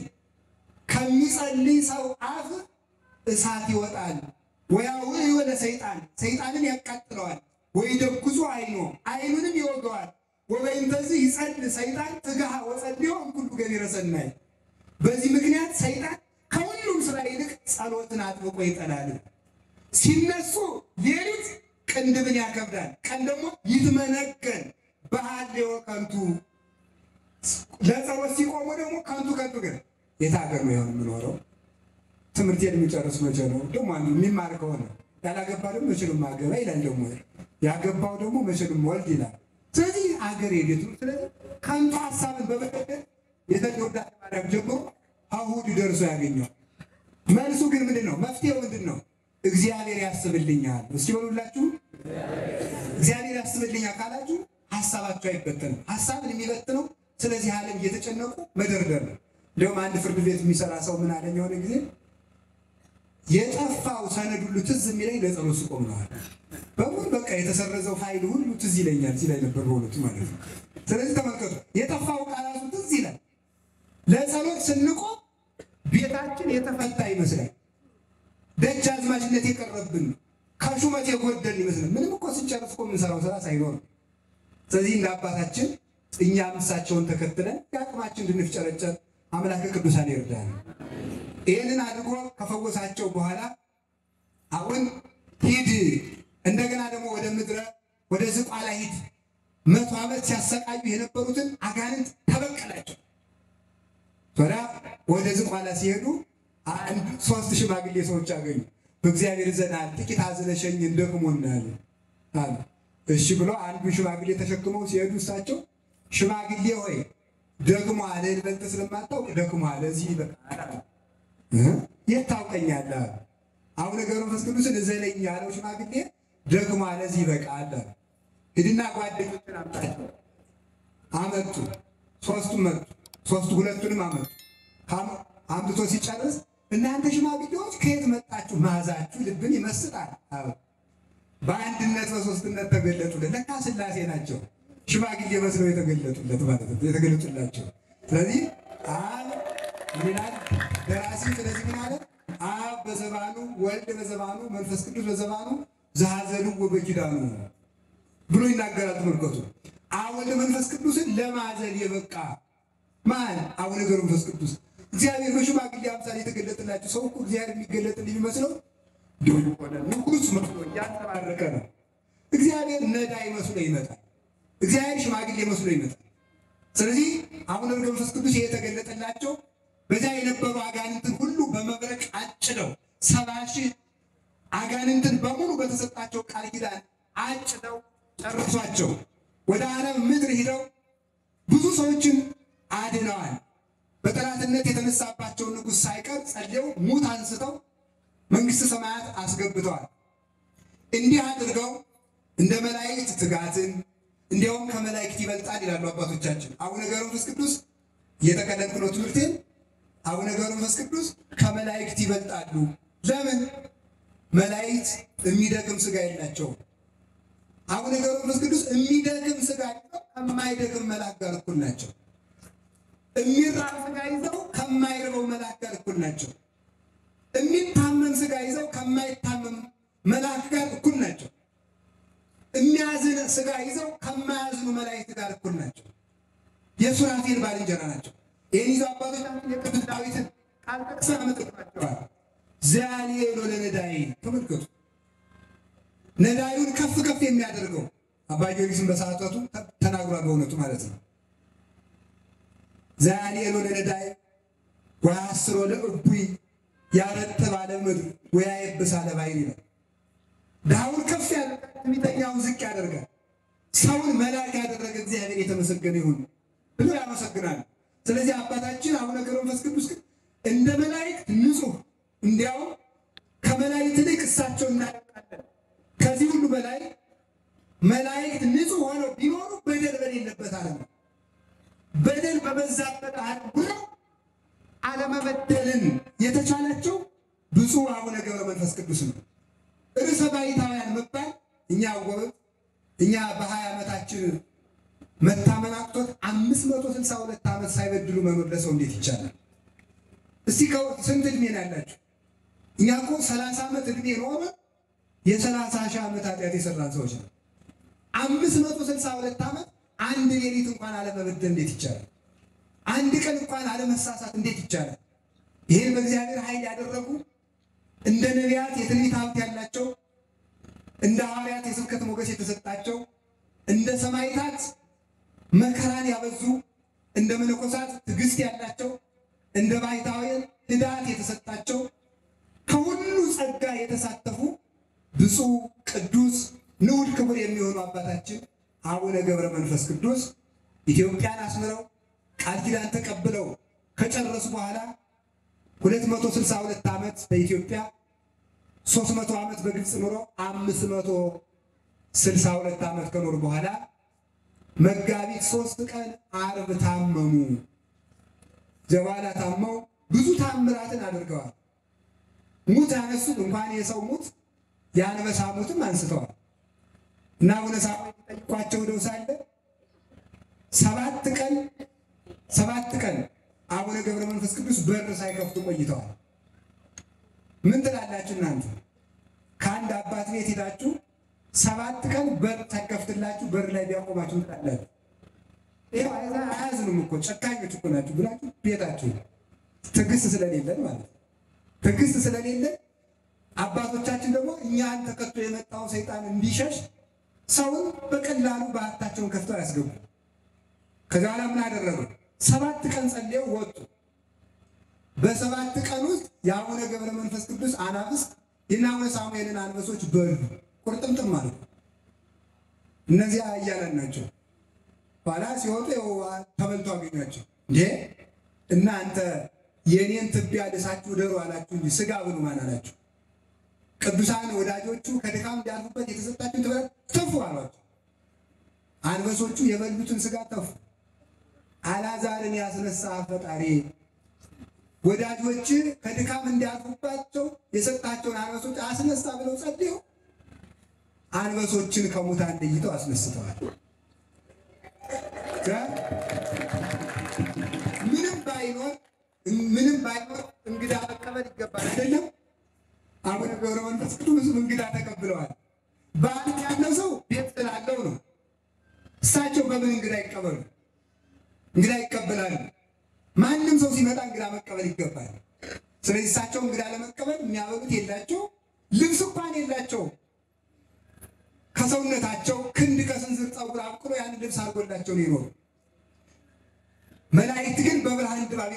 ከሚጸልይ ሰው አፍ እሳት ይወጣል። ወያውዕ ለሰይጣን፣ ሰይጣንን ያቃጥለዋል። ወይደጉዙ አይኖ፣ አይኑንም ይወገዋል። ወበእንተዚህ ይጸልይ ሰይጣን ትግሃ ወጸልዮ እምኩሉ ገቢረ ሰናይ። በዚህ ምክንያት ሰይጣን ከሁሉም ስራ ይልቅ ጸሎትን አጥብቆ ይጠላል። ሲነሱ ሌሊት ቅንድብን ያከብዳል፣ ቀን ደግሞ ይትመነገን በሃሌወ ከንቱ። ለጸሎት ሲቆሙ ደግሞ ከንቱ ግን የት ሀገር ነው ይሆን የምኖረው? ትምህርቴን የሚጨርስ መቼ ነው? ደግሞ አንዱ የሚማር ከሆነ ያላገባ ደግሞ መቼ ነው ማገባ ይላል። ደግሞ ያገባው ደግሞ መቼ ነው ወልድ ይላል። ስለዚህ ሀገር የቤት ነው። ስለዚህ ከንቱ ሀሳብን በመጠቀም የተወዳጅ ማርያም ጀምሮ እሑድ ደርሶ ያገኘው። መልሱ ግን ምንድን ነው? መፍትሄው ምንድን ነው? እግዚአብሔር ያስብልኛል። እስኪ በሉላችሁ እግዚአብሔር ያስብልኛል ካላችሁ ሐሳባቸው አይበተንም። ሐሳብን የሚበትነው ስለዚህ ዓለም እየተጨነቁ መደርደር ነው። እንደውም አንድ ፍርድ ቤት የሚሰራ ሰው ምን አለኝ የሆነ ጊዜ የጠፋው ሰነድ ሁሉ ትዝ የሚለኝ ለጸሎት ስቆም ነው አለ። በሙሉ በቃ የተሰረዘው ፋይል ሁሉ ትዝ ይለኛል ሲል ነበር በእውነቱ ማለት ነው። ስለዚህ ተመልከቱ፣ የጠፋው ቃላቱ ትዝ ይላል። ለጸሎት ስንቆም ቤታችን የተፈታ ይመስላል። ደጃዝማችነት የቀረብን ከሹመት የጎደል ይመስላል። ምንም እኮ ስንጨርስ እኮ የምንሰራው ስራ ሳይኖር። ስለዚህ እንደ አባታችን እኛም እሳቸውን ተከትለን የአቅማችን እንድንፍጨረጨር አምላከ ቅዱሳን ይርዳል። ይህንን አድርጎ ከፈወሳቸው በኋላ አሁን ሂድ እንደገና ደግሞ ወደ ዝቋላ ሂድ፣ 100 ዓመት ሲያሰቃዩ የነበሩትን አጋንንት ተበቀላቸው። ታዲያ ወደ ዝቋላ ሲሄዱ 3 ሽማግሌ ሰዎች አገኙ። በእግዚአብሔር ዘንድ ጥቂት አዝለሸኝ እንደክሞናል አሉ። እሺ ብሎ አንዱ ሽማግሌ ተሸክመው ሲሄዱ እሳቸው ሽማግሌ ሆይ ደግሞ አለ በእንተ ስለማታውቅ ደግሞ አለ እዚህ ይበቃል። የት ታውቀኛለህ? አሁን ነገሩ መንፈስ ቅዱስን እዘለኝ ያለው ሽማግሌ ደግሞ አለ እዚህ ይበቃል። ሂድና ጓደኞችን አምጣቸው። አመጡ። ሁለቱንም አመጡ። አምጥቶ ሲጨርስ እናንተ ሽማግሌዎች ከየት መጣችሁ? መዓዛችሁ ልብን ይመስጣል። በአንድነት በሶስትነት ተገለጡለት። ለካ ሥላሴ ናቸው ሽማግሌ መስለው የተገለጡለት ማለት ነው፣ የተገለጡላቸው። ስለዚህ አብ ይላል ደራሲ። ስለዚህ ምን አለ? አብ በዘባኑ ወልድ በዘባኑ መንፈስ ቅዱስ በዘባኑ ዘሐዘልዎ በኪዳኑ ብሎ ይናገራል። ተመልከቱ፣ አብ ወልድ መንፈስ ቅዱስን ለማዘል የበቃ ማን? አቡነ ገብረ መንፈስ ቅዱስ። እግዚአብሔር በሽማግሌ አምሳል የተገለጠላቸው። ሰው እኮ እግዚአብሔር የሚገለጥልኝ የሚመስለው ድል ሆነ ንጉሥ መስሎ እያንጸባረቀ ነው። እግዚአብሔር ነዳይ መስሎ ይመጣል። እግዚአብሔር ሽማግሌ መስሎ ይመጣል። ስለዚህ አቡነ ገብረ መንፈስ ቅዱስ የተገለጠላቸው በዛ የነበሩ አጋንንትን ሁሉ በመብረቅ አጭደው 70,000 አጋንንትን በሙሉ በተሰጣቸው ቃል ኪዳን አጭደው ጨርሷቸው ወደ አረብ ምድር ሄደው ብዙ ሰዎችን አድነዋል። በጠላትነት የተነሳባቸውን ንጉሥ ሳይቀር ጸልየው ሙት አንስተው መንግሥተ ሰማያት አስገብተዋል። እንዲህ አድርገው እንደ መላእክት ትጋትን እንዲያውም ከመላእክት ይበልጣል ይላሉ አባቶቻችን። አቡነ ገብረ መንፈስ ቅዱስ እየተቀለልኩ ነው ትምህርቴን። አቡነ ገብረ መንፈስ ቅዱስ ከመላእክት ይበልጣሉ። ለምን? መላእክት የሚደክም ሥጋ የላቸውም። አቡነ ገብረ መንፈስ ቅዱስ የሚደክም ሥጋ ይዘው ከማይደክም መልአክ ጋር እኩል ናቸው። የሚራብ ሥጋ ይዘው ከማይርበው መልአክ ጋር እኩል ናቸው። የሚታመም ሥጋ ይዘው ከማይታመም መልአክ ጋር እኩል ናቸው። የሚያዝን ሥጋ ይዘው ከማያዝኑ መላእክት ጋር እኩል ናቸው። የሱራፌል ባልንጀራ ናቸው። ይህን ይዘው አባቶቻችን የቅዱስ ዳዊትን ቃል ጠቅሰን አመጥተዋቸዋል። ዘያልዔሎ ለነዳይ። ተመልከቱ፣ ነዳዩን ከፍ ከፍ የሚያደርገው አባ ጊዮርጊስን በሰዓቱ ተናግሯል። በእውነቱ ማለት ነው። ዘያልዔሎ ለነዳይ ወያስሮ ለእቡይ ያረጥብ አለ ምድር ወያየብስ አለ ባሕር ይላል። ድሃውን ከፍ ያደርጋል፣ ትዕቢተኛውን ዝቅ ያደርጋል። ሰውን መልአክ ያደረገ እግዚአብሔር የተመሰገነ ይሁን ብሎ ያመሰግናል። ስለዚህ አባታችን አቡነ ገብረ መንፈስ ቅዱስ ግን እንደ መላእክት ንጹሕ፣ እንዲያውም ከመላእክት ይልቅ እሳቸው እናደርጋለን። ከዚህ ሁሉ በላይ መላእክት ንጹሕ ሆነው ቢኖሩ በደል በሌለበት ዓለም ነው። በደል በበዛበት ዓለም ሁሉ አለመበደልን የተቻላቸው ብፁዕ አቡነ ገብረ መንፈስ ቅዱስ ነው። ርዕሰ ባሕታውያን መባል እኛ በ20 ዓመታችን መታመን አቅቶት 562 ዓመት ሳይበድሉ መኖር ለሰው እንዴት ይቻላል? እስቲ ስንት ዕድሜ ነው ያላችሁ? እኛ እኮ 30 ዓመት ዕድሜ ኖረ የ30,000 ዓመት ኃጢአት የሰራን ሰዎች ነው። 562 ዓመት አንድ ሌሊት እንኳን አለመበደል እንዴት ይቻላል? አንድ ቀን እንኳን አለመሳሳት እንዴት ይቻላል? ይሄን በእግዚአብሔር ኃይል ያደረጉ እንደ ነቢያት የትንቢት ሀብት ያላቸው፣ እንደ ሐዋርያት የስብከት ሞገስ የተሰጣቸው፣ እንደ ሰማዕታት መከራን ያበዙ፣ እንደ መነኮሳት ትዕግስት ያላቸው፣ እንደ ባሕታውያን ሕዳት የተሰጣቸው፣ ከሁሉ ጸጋ የተሳተፉ ብፁዕ ቅዱስ ንዑድ ክቡር የሚሆኑ አባታችን አቡነ ገብረ መንፈስ ቅዱስ ኢትዮጵያን አስምረው ቃል ኪዳን ተቀብለው ከጨረሱ በኋላ 262 ዓመት በኢትዮጵያ 300 ዓመት በግብፅ ኑሮ 562 ዓመት ከኖሩ በኋላ መጋቢት 3 ቀን ዓርብ ታመሙ። ዘባላ ታመው ብዙ ታምራትን አድርገዋል። ሙት ያነሱት እንኳን የሰው ሙት የአንበሳ ሙትም አንስተዋል። እና አቡነ ሳሙኤል ጠይቋቸው ደው ሳለ 7 ቀን አቡነ ገብረ መንፈስ ቅዱስ በር ሳይከፍቱ ቆይተዋል። ምን ትላላችሁ እናንተ? ከአንድ አባት ቤት ሄዳችሁ 7 ቀን በር ሳይከፍትላችሁ በር ላይ ቢያቆማችሁ ትላላችሁ? ይሄው አያዝኑም እኮ ጨካኞች እኮ ናችሁ ብላችሁ ቤታችሁ ትዕግስት ስለሌለን ማለት ነው። ትዕግስት ስለሌለን አባቶቻችን ደግሞ እኛን ተከትሎ የመጣው ሰይጣን እንዲሸሽ ሰውን በቀላሉ በአታቸውን ከፍተው ያስገቡ። ከዛ በኋላ ምን አደረጉ? 7 ቀን ጸልየው ወጡ። በ7 ቀን ውስጥ የአቡነ ገብረ መንፈስ ቅዱስ አናብስት የአቡነ ሳሙኤልን አንበሶች በሉ። ቁርጥምጥም ማለት ነው። እነዚያ እያለን ናቸው። ኋላ ሲወጡ ተበልቶ አገኟቸው። እንዴ እናንተ የኔን ትቢያ ልሳችሁ ደሩ አላችሁ እንጂ ስጋ ብሉ ማን አላችሁ? ቅዱሳን ወዳጆቹ ከድካም እንዲያልፉበት የተሰጣችሁን ትበላ ተፉ አሏቸው። አንበሶቹ የበሉትን ስጋ ተፉ። አልዓዛርን ያስነሳ ፈጣሪ ወዳጆች ከድካም እንዲያልፉባቸው የሰጣቸውን አንበሶች አስነሳ ብለው ጸልየው አንበሶችን ከሙታን ለይተው አስነስተዋል። ምንም ባይኖር እንግዳ መቀበል ይገባል አይደለም? አቡነ ገብረ መንፈስ ቅዱስ እንግዳ ተቀብለዋል። በዓለም ያለው ሰው ቤት ስላለው ነው። እሳቸው በምን እንግዳ ይቀበሉ? እንግዳ ይቀበላሉ። ማንም ሰው ሲመጣ እንግዳ መቀበል ይገባል። ስለዚህ እሳቸው እንግዳ ለመቀበል የሚያበሉት የላቸው፣ ልብስ እንኳን የላቸው። ከሰውነታቸው ክንድ ከስንዝር ፀጉር አብቅሎ ያን ልብስ አድርጎላቸው ነው ይኖሩ። መላእክት ግን በብርሃን ድባብ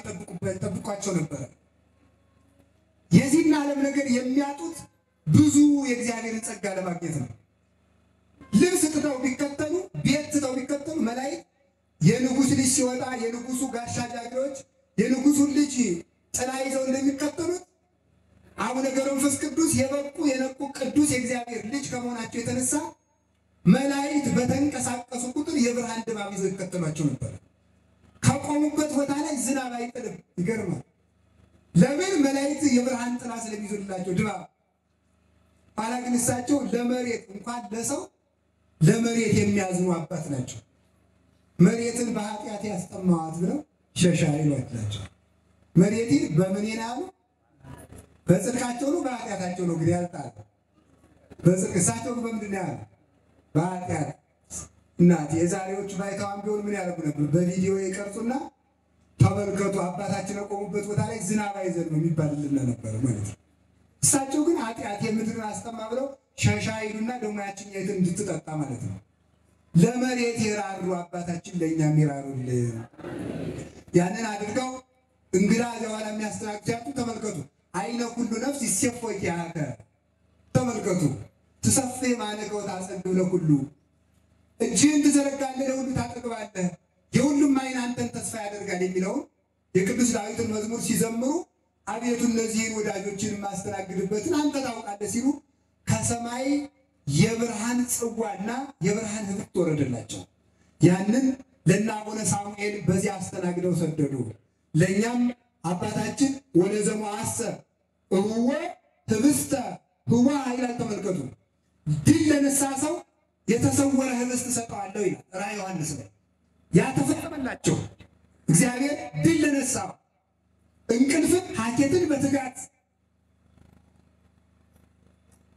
ይጠብቋቸው ነበር። የዚህን ዓለም ነገር የሚያጡት ብዙ የእግዚአብሔርን ጸጋ ለማግኘት ነው። ልብስ ትተው ቢከተሉ፣ ቤት ትተው ቢከተሉ መላእክት የንጉሥ ልጅ ሲወጣ የንጉሱ ጋሻ ጃግሬዎች የንጉሱን ልጅ ጥላ ይዘው እንደሚከተሉት አቡነ ገብረ መንፈስ ቅዱስ የበቁ የነቁ ቅዱስ የእግዚአብሔር ልጅ ከመሆናቸው የተነሳ መላእክት በተንቀሳቀሱ ቁጥር የብርሃን ድባብ ይዘው ይከተሏቸው ነበር። ከቆሙበት ቦታ ላይ ዝናብ አይጥልም። ይገርማል። ለምን? መላእክት የብርሃን ጥላ ስለሚይዙላቸው ድባብ። ኋላ ግን እሳቸው ለመሬት እንኳን ለሰው ለመሬት የሚያዝኑ አባት ናቸው። መሬትን በኃጢአት ያስጠማዋት ብለው ሸሻ ይሏቸው። መሬትን በምን ያሉ? በጽድቃቸው ነው በኃጢአታቸው ነው? እንግዲህ ያልጣል። በጽድቅ እሳቸው በምንድን ነው ያሉ? በኃጢአት። እናት የዛሬዎቹ ባይታዋን ቢሆን ምን ያደርጉ ነበር? በቪዲዮ ይቀርጹና ተመልከቱ አባታችን የቆሙበት ቦታ ላይ ዝናብ አይዘንብ ነው የሚባልልን ነበር ማለት ነው። እሳቸው ግን ኃጢአት የምድርን አስጠማ ብለው ሸሻ ይሉና ደግሞ ያችን የት እንድትጠጣ ማለት ነው። ለመሬት የራሩ አባታችን ለእኛም ይራሩልን። ያንን አድርገው እንግዳ ዘዋላ የሚያስተናግዱ ተመልከቱ። አይነ ሁሉ ነፍስ ይሴፎይ ያከ ተመልከቱ። ትሰፌ ማነከው ታጸግብ ለሁሉ እጅህን ትዘረጋለህ ለሁሉ ታጠግባለህ የሁሉም አይን አንተን ተስፋ ያደርጋል የሚለውን የቅዱስ ዳዊትን መዝሙር ሲዘምሩ አቤቱ እነዚህን ወዳጆችን ማስተናግድበትን አንተ ታውቃለህ ሲሉ ከሰማይ የብርሃን ጽዋና የብርሃን ህብስት ወረደላቸው። ያንን ለእነ አቡነ ሳሙኤል በዚህ አስተናግደው ሰደዱ። ለእኛም አባታችን ወደ ዘመአሰ እወ ህብስተ ህዋ ይላል። ተመልከቱ። ድል ለነሳ ሰው የተሰወረ ህብስት ሰጠዋለሁ ይላል ራዕየ ዮሐንስ ላይ። ያ ተፈጸመላቸው። እግዚአብሔር ድል ለነሳው እንቅልፍን ሀኬትን በትጋት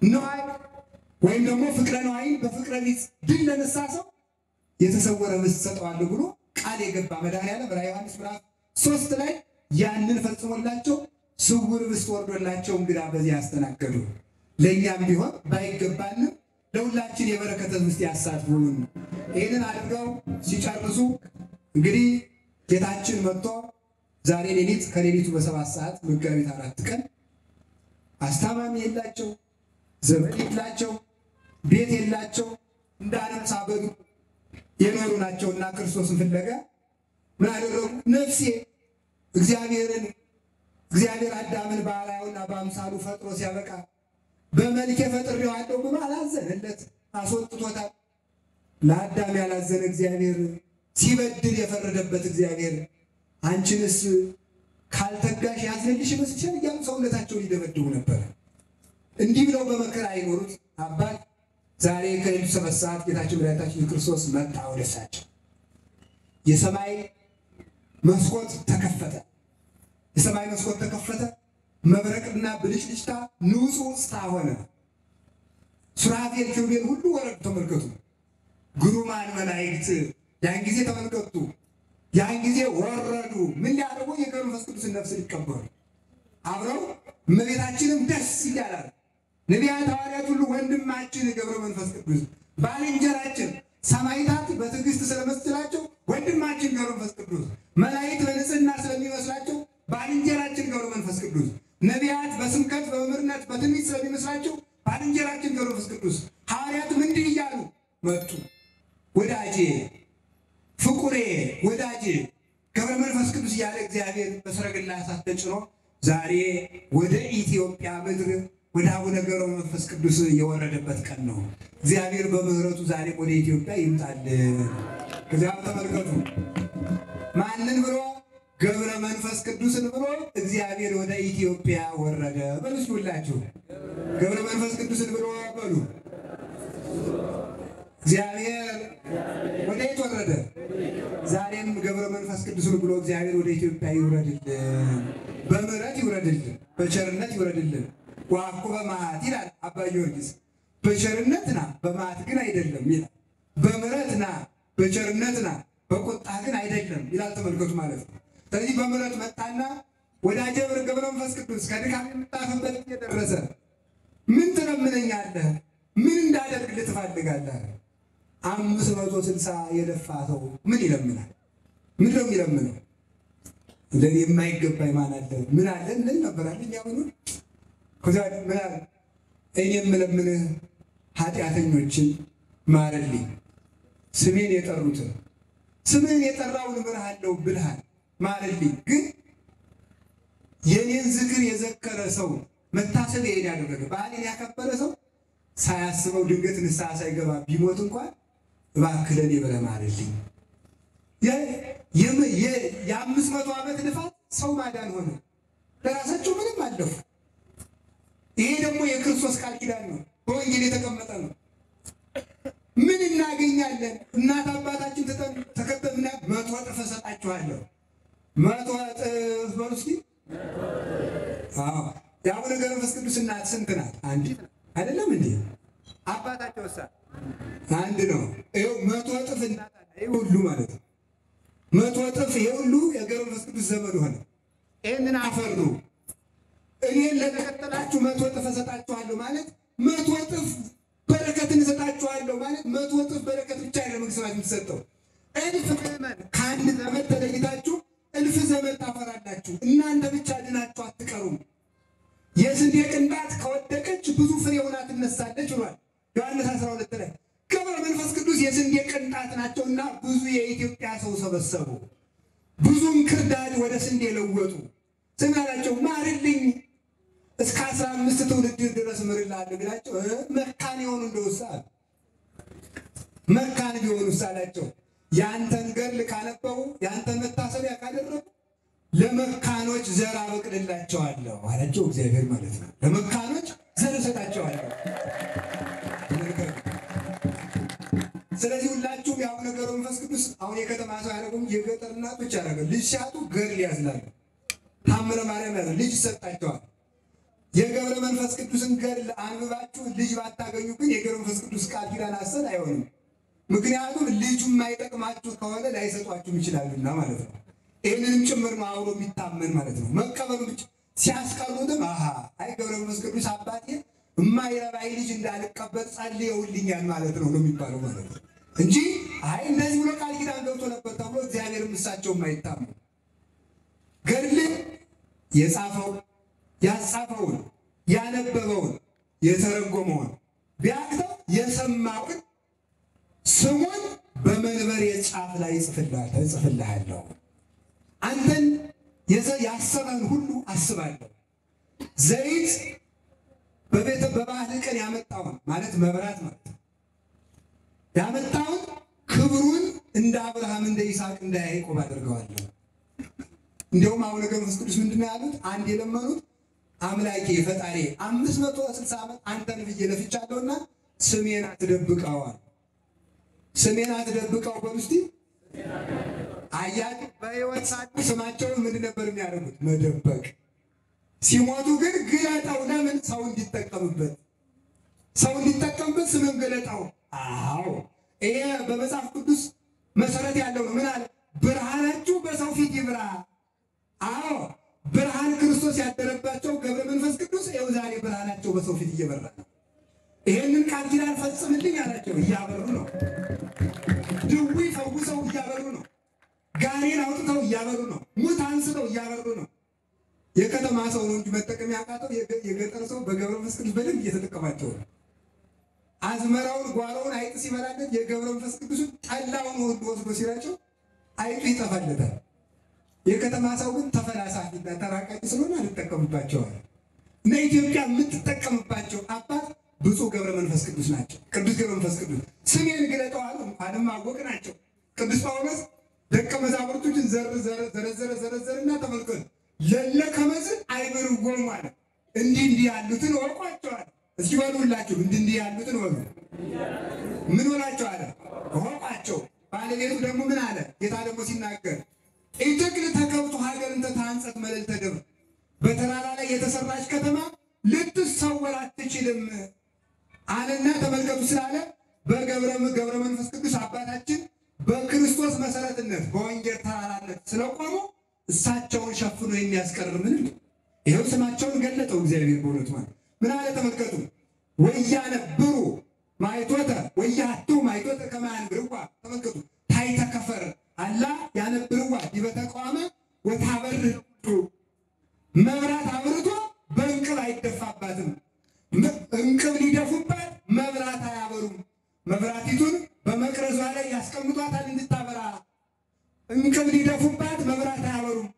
ነዋይ ወይም ደግሞ ፍቅረ ነዋይን በፍቅረ ቢጽ ድል ለነሳ ሰው የተሰወረ ህብስት ሰጠዋለሁ ብሎ ቃል የገባ መድኃኒዓለም ራዕየ ዮሐንስ ምዕራፍ 3 ላይ ያንን ፈጽሞላቸው ስውር ህብስት ወርዶላቸው እንግዳ በዚህ ያስተናገዱ። ለእኛም ቢሆን ባይገባንም ለሁላችን የበረከተ ህብስት ያሳትፉን። ይህንን አድርገው ሲጨርሱ እንግዲህ ጌታችን መጥቶ ዛሬ ሌሊት ከሌሊቱ በ7 ሰዓት መጋቢት 4 ቀን አስታማሚ የላቸው፣ ዘመድ የላቸው፣ ቤት የላቸው፣ እንዳንበሳ በዱ የኖሩ ናቸውና ክርስቶስን ፍለጋ ምን አደረጉ? ነፍሴ እግዚአብሔር አዳምን በአርአያውና በአምሳሉ ፈጥሮ ሲያበቃ በመልኬ ፈጥሬዋለሁ ብሎ አላዘነለት፣ አስወጥቶታል። ለአዳም ያላዘነ እግዚአብሔር ሲበድል የፈረደበት እግዚአብሔር አንቺንስ ካልተጋሽ ያዝንልሽ መስልሻል እያሉ ሰውነታቸውን ይደበድቡ ነበር። እንዲህ ብለው በመከራ አይኖሩት አባት ዛሬ ከሌሊቱ 7 ሰዓት ጌታችን መድኃኒታችን ክርስቶስ መጣ ወደ እሳቸው። የሰማይ መስኮት ተከፈተ። የሰማይ መስኮት ተከፈተ። መብረቅና ብልጭልጭታ ንጹሕ ጽታ ሆነ። ሱራፌል ኪሩቤል ሁሉ ወረዱ። ተመልከቱ። ግሩማን መላእክት ያን ጊዜ ተመልከቱ። ያን ጊዜ ወረዱ። ምን ሊያደርጉ? የገብረ መንፈስ ቅዱስን ነፍስ ሊቀበሉ አብረው እመቤታችንም ደስ ይላል። ነቢያት ሐዋርያት ሁሉ ወንድማችን ገብረ መንፈስ ቅዱስ ባልንጀራችን፣ ሰማዕታት በትዕግስት ስለመስላቸው ወንድማችን ገብረ መንፈስ ቅዱስ፣ መላእክት በንጽህና ስለሚመስላቸው ባልንጀራችን ገብረ መንፈስ ቅዱስ፣ ነቢያት በስብከት በመምህርነት በትንቢት ስለሚመስላቸው ባልንጀራችን ገብረ መንፈስ ቅዱስ፣ ሐዋርያትም እንዲህ እያሉ መጡ። ወዳጄ ፍቁሬ ወዳጄ ገብረ መንፈስ ቅዱስ እያለ እግዚአብሔር በሰረገላ እሳት ተጭኖ ዛሬ ወደ ኢትዮጵያ ምድር ወደ አቡነ ገብረ መንፈስ ቅዱስ የወረደበት ቀን ነው። እግዚአብሔር በምህረቱ ዛሬ ወደ ኢትዮጵያ ይምጣል። ከዚያም ተመልከቱ ማንን ብሎ? ገብረ መንፈስ ቅዱስን ብሎ እግዚአብሔር ወደ ኢትዮጵያ ወረደ። በሉ እስኪ ሁላችሁ ገብረ መንፈስ ቅዱስን ብሎ በሉ። እግዚአብሔር ወደ የት ወረደ? ዛሬም ገብረ መንፈስ ቅዱስን ብሎ እግዚአብሔር ወደ ኢትዮጵያ ይውረድልን፣ በምህረት ይውረድልን፣ በቸርነት ይውረድልን። ዋኩ በመዓት ይላል አባ ጊዮርጊስ። በቸርነት ና በመዓት ግን አይደለም ይላል። በምህረት ና በቸርነት ና በቁጣ ግን አይደለም ይላል። ተመልከቱ ማለት ነው። ስለዚህ በምህረት መጣና ወዳጄ ገብረ መንፈስ ቅዱስ ከድካም የምታፍበት እየደረሰ ምን ትለምነኛለህ? ምን እንዳደርግልህ ትፈልጋለህ? 560 የለፋ ሰው ምን ይለምናል? ምን ነው የሚለምነው? ለኔ የማይገባኝ ማን አለ? ምን አለ? ምን ነበራልኝ ያሁኑ ከዛ ምን አለ? እኔ የምለምንህ ኃጢአተኞችን ማረልኝ፣ ስሜን የጠሩትን ስሜን የጠራውን ምርሃለሁ ብልሃል ማረልኝ። ግን የኔን ዝክር የዘከረ ሰው መታሰቢያን ያደረገ በዓልን ያከበረ ሰው ሳያስበው ድንገት ንስሐ ሳይገባ ቢሞት እንኳን እባክህ ለኔ ብለህ ማረልኝ። የ500 ዓመት ልፋት ሰው ማዳን ሆነ። ለራሳቸው ምንም አለፉ። ይሄ ደግሞ የክርስቶስ ቃል ኪዳን ነው፣ በወንጌል የተቀመጠ ነው። ምን እናገኛለን? እናት አባታችን ተከተልና 100 እጥፍ እሰጣችኋለሁ። 100 እጥፍ በሉ እስኪ። አዎ የአቡነ ገብረ መንፈስ ቅዱስ እናት ስንት ናት? አንዲት አይደለም እንዴ? አባታቸውሳ አንድ ነው። ይኸው 100 እጥፍ እናት አለ። ይሄ ሁሉ ማለት ነው 100 እጥፍ። ይሄ ሁሉ የገብረ መንፈስ ቅዱስ ዘመን ሆነ። ይሄንን አፈሩ። እኔን ለተከተላችሁ 100 እጥፍ እሰጣችኋለሁ ማለት 100 እጥፍ በረከትን እሰጣችኋለሁ ማለት 100 እጥፍ በረከት ብቻ አይደለም መንግሥተ የምትሰጠው። እልፍ ምዕመን ከአንድ ዘመን ተለይታችሁ እልፍ ዘመን ታፈራላችሁ። እናንተ ብቻ ድናችሁ አትቀሩም። የስንዴ ቅንጣት ከወደቀች ብዙ ፍሬ ሆና ትነሳለች ብሏል ዮሐንስ 12 ላይ። ገብረ መንፈስ ቅዱስ የስንዴ ቅንጣት ናቸውና ብዙ የኢትዮጵያ ሰው ሰበሰቡ። ብዙም ክርዳድ ወደ ስንዴ ለወጡ። ስናላቸው ማርልኝ እስከ 15 ትውልድ ድረስ ምርላለሁ ቢላቸው መካን የሆኑ እንደውሳ መካን ቢሆኑ ሳላቸው ያንተን ገድል ካነበቡ ያንተን መታሰቢያ ካደረጉ ለመካኖች ዘር አበቅልላቸዋለሁ አላቸው እግዚአብሔር ማለት ነው። ለመካኖች ዘር እሰጣቸዋለሁ። ስለዚህ ሁላችሁም የአቡነ ገብረ መንፈስ ቅዱስ አሁን የከተማ ሰው ያደረጉም የገጠር እናቶች ያደረገ ልጅ ሲያጡ ገድል ያዝላሉ። ታምረ ማርያም ያዘ ልጅ ይሰጣቸዋል። የገብረ መንፈስ ቅዱስን ገድል አንብባችሁ ልጅ ባታገኙ ግን የገብረ መንፈስ ቅዱስ ቃል ኪዳን ሐሰት አይሆንም። ምክንያቱም ልጁ የማይጠቅማችሁ ከሆነ ላይሰጧችሁ ይችላሉና ማለት ነው። ይህንንም ጭምር ነው አብሮ የሚታመን ማለት ነው። መቀበሉ ብቻ ሲያስቀሩትም አይ ገብረ መንፈስ ቅዱስ አባቴ የማይረባይ ልጅ እንዳልቀበል ጸልየውልኛል ማለት ነው የሚባለው ማለት ነው እንጂ አይ እንደዚህ ብሎ ቃል ኪዳን ገብቶ ነበር ተብሎ እግዚአብሔር እሳቸው የማይታመኑ ገድልን የጻፈው ያጻፈውን ያነበበውን የተረጎመውን ቢያክተው የሰማውን ስሙን በመንበር የጫፍ ላይ እጽፍልሃለሁ። አንተን ያሰበን ሁሉ አስባለሁ። ዘይት በበዓል ቀን ያመጣውን ማለት መብራት ማለት ያመጣውን ክብሩን እንደ አብርሃም እንደ ይስሐቅ እንደ ያዕቆብ አድርገዋለሁ። እንደውም አቡነ ገብረ መንፈስ ቅዱስ ምንድነው ያሉት? አንድ የለመኑት አምላኬ ፈጣሪ 560 ዓመት አንተን ብዬ ለፍቻለሁና ስሜን አትደብቀዋል። ስሜን አትደብቀው በውስጥ አያት በሕይወት ሳሉ ስማቸውን ምን ነበር የሚያደርጉት? መደበቅ። ሲሞቱ ግን ግለጠው። ለምን? ሰው እንዲጠቀምበት፣ ሰው እንዲጠቀምበት ስምን ግለጠው። አዎ ይሄ በመጽሐፍ ቅዱስ መሰረት ያለው ነው። ምን አለ? ብርሃናችሁ በሰው ፊት ይብራ። አዎ ብርሃን ክርስቶስ ያደረባቸው ገብረ መንፈስ ቅዱስ ይኸው ዛሬ ብርሃናቸው በሰው ፊት እየበራ ነው። ይሄንን ቃል ኪዳን ፈጽምልኝ አላቸው። እያበሩ ነው። ድውይ ፈውሰው እያበሩ ነው። ጋኔን አውጥተው እያበሩ ነው። ሙት አንስተው እያበሩ ነው። የከተማ ሰው ነው እንጂ መጠቀም ያቃተው የገጠር ሰው በገብረ መንፈስ ቅዱስ በደንብ እየተጠቀማቸው ነው። አዝመራውን ጓሮውን አይጥ ሲበላለት የገብረ መንፈስ ቅዱስን ጠላውን ወስዶ ሲራቸው አይጡ ይጠፋለታል። የከተማ ሰው ግን ተፈላሳፊና ተራቃቂ ስለሆነ አልተጠቀምባቸዋል። እና ኢትዮጵያ የምትጠቀምባቸው አባት ብፁዕ ገብረ መንፈስ ቅዱስ ናቸው። ቅዱስ ገብረ መንፈስ ቅዱስ ስሜን ግለጠዋል እንኳንም አወቅ ናቸው። ቅዱስ ጳውሎስ ደቀ መዛሙርቱን ዘረዘረና ተመልከቱ ለለ ከመዝ አይበርጎም ማለት እንዲህ ያሉትን ወቋቸዋል። እስኪ በሉላችሁ እንዲህ ያሉትን ወቁ። ምን ወላቸዋል? ወቋቸው። ባለቤቱ ደግሞ ምን አለ? ጌታ ደግሞ ሲናገር ኢትክል ተከብቱ ሀገር እንተ ታንጸት መልዕልተ ደብር፣ በተራራ ላይ የተሰራች ከተማ ልትሰወር አትችልም አለና ተመልከቱ ስላለ በገብረ መንፈስ ቅዱስ አባታችን በክርስቶስ መሰረትነት በወንጌል ተራራነት ስለቆሙ እሳቸውን ሸፍኖ የሚያስቀር ምንም ይሄው ስማቸውን ገለጠው እግዚአብሔር በእውነቱ ማለት ምን አለ? ተመልከቱ ወያነብሩ ማይቶተ ወያቱ ማይቶተ ከማያንብርዋ ተመልከቱ ታይተ ከፈር አላ ያነብርዋ ይበተቋመ ወታበርቱ መብራት አብርቶ በእንቅብ አይደፋባትም። እንቅብ ሊደፉባት መብራት አያበሩም። መብራቲቱን በመቅረዟ ላይ ያስቀምጧታል እንድታበራ። እንቅብ ሊደፉባት መብራት አያበሩም።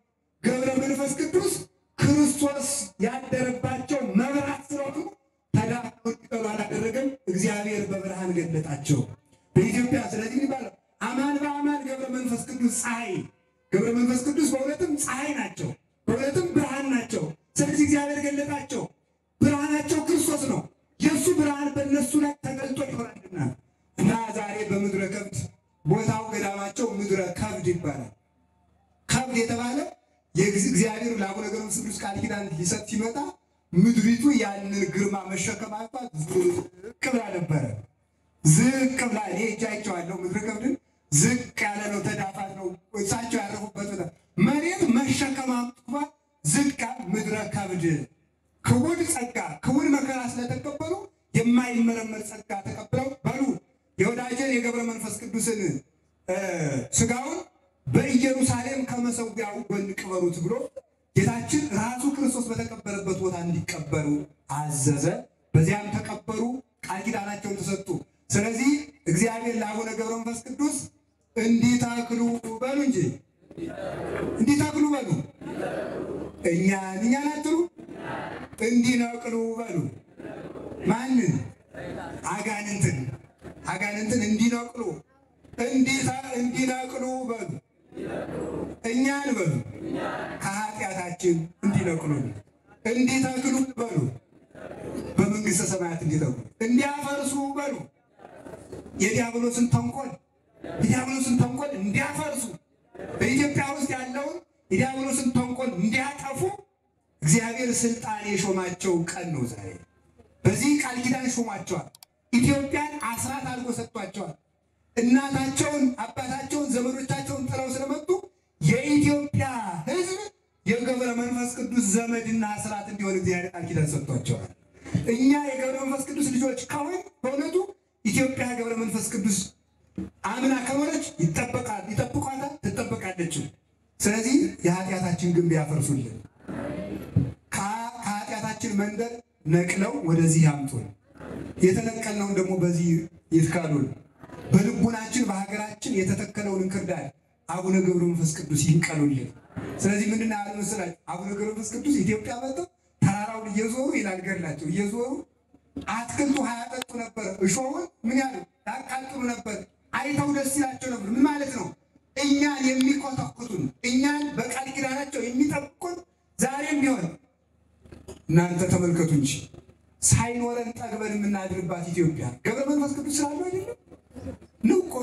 ገብረ መንፈስ ቅዱስ ክርስቶስ ያደረባቸው መብራት ስለሆኑ ተዳፍነው እንዲቀሩ አላደረገም። እግዚአብሔር በብርሃን ገለጣቸው በኢትዮጵያ። ስለዚህ ይባላል አማን በአማን ገብረ መንፈስ ቅዱስ ፀሐይ። ገብረ መንፈስ ቅዱስ በእውነትም ፀሐይ ናቸው፣ በእውነትም ብርሃን ናቸው። ስለዚህ እግዚአብሔር ገለጣቸው። ብርሃናቸው ክርስቶስ ነው። የእሱ ብርሃን በእነሱ ላይ ተገልጦ ይሆናልና እና ዛሬ በምድረ ከብድ ቦታው ገዳማቸው ምድረ ከብድ ይባላል። ከብድ የተባለ የእግዚአብሔር ለአቡነ ገብረ መንፈስ ቅዱስ ቃል ኪዳን ሊሰጥ ሲመጣ ምድሪቱ ያንን ግርማ መሸከም አልፏት ዝቅ ብላ ነበረ። ዝቅ ብላ እኔ እጃቸዋለሁ። ምድረ ከብድን ዝቅ ያለ ነው፣ ተዳፋት ነው። እሳቸው ያረፉበት ቦታ መሬት መሸከም አልፏት ዝቅ ምድረ ከብድ ክቡድ ጸጋ ክቡድ መከራ ስለተቀበሉ የማይመረመር ጸጋ ተቀብለው በሉ የወዳጀን የገብረ መንፈስ ቅዱስን ስጋውን በኢየሩሳሌም ከመሰዊያው ጎን ቅበሩት ብሎ ጌታችን ራሱ ክርስቶስ በተቀበረበት ቦታ እንዲቀበሩ አዘዘ። በዚያም ተቀበሩ፣ ቃል ኪዳናቸውን ተሰጡ። ስለዚህ እግዚአብሔር ለአቡነ ገብረ መንፈስ ቅዱስ እንዲታክሉ በሉ እንጂ እንዲታክሉ በሉ። እኛን አትሉ፣ እንዲነቅሉ በሉ። ማንን? አጋንንትን እንዲነቅሉ እንዲነቅሉ በሉ። እኛን በሉ ከኃጢአታችን እንዲነቅሉ እንዲተክሉ በሉ። በመንግስተ ሰማያት እንዲተክሉ እንዲያፈርሱ በሉ። የዲያብሎስን ተንኮል እንዲያፈርሱ በኢትዮጵያ ውስጥ ያለውን የዲያብሎስን ተንኮል እንዲያጠፉ እግዚአብሔር ስልጣን የሾማቸው ቀን ነው ዛሬ። በዚህ ቃል ኪዳን ሾሟቸዋል። ኢትዮጵያን አስራት አድርጎ ሰጥቷቸዋል። እናታቸውን አባታቸውን ዘመዶቻቸውን ጥለው ስለመጡ የኢትዮጵያ ሕዝብ የገብረ መንፈስ ቅዱስ ዘመድና አስራት እንዲሆን እግዚአብሔር ቃል ኪዳን ሰጥቷቸዋል። እኛ የገብረ መንፈስ ቅዱስ ልጆች ከሆን በእውነቱ ኢትዮጵያ ገብረ መንፈስ ቅዱስ አምና ከሆነች ይጠብቋታል፣ ትጠበቃለች። ስለዚህ የኃጢአታችን ግንብ ያፈርሱልን፣ ከኃጢአታችን መንደር ነቅለው ወደዚህ ያምጡን፣ የተነቀልነውን ደግሞ በዚህ ይትከሉን። በልቡናችን በሀገራችን የተተከለውን እንክርዳድ አቡነ ገብረ መንፈስ ቅዱስ ይንቀሉልን። ስለዚህ ምንድነው ያለ መሰላችሁ? አቡነ ገብረ መንፈስ ቅዱስ ኢትዮጵያ መጥተው ተራራውን እየዞሩ ይላል ገድላቸው፣ እየዞሩ አትክልቱ ሀያጠጡ ነበር። እሾውን ምን ያሉ ያቃጥሉ ነበር። አይተው ደስ ይላቸው ነበር። ምን ማለት ነው? እኛን የሚቆጠቁጡን እኛን በቃል ኪዳናቸው የሚጠብቁን ዛሬም ቢሆን እናንተ ተመልከቱ እንጂ ሳይኖረን ጠግበን የምናድርባት ኢትዮጵያ ገብረ መንፈስ ቅዱስ ስላለው አይደለም ነው እኮ።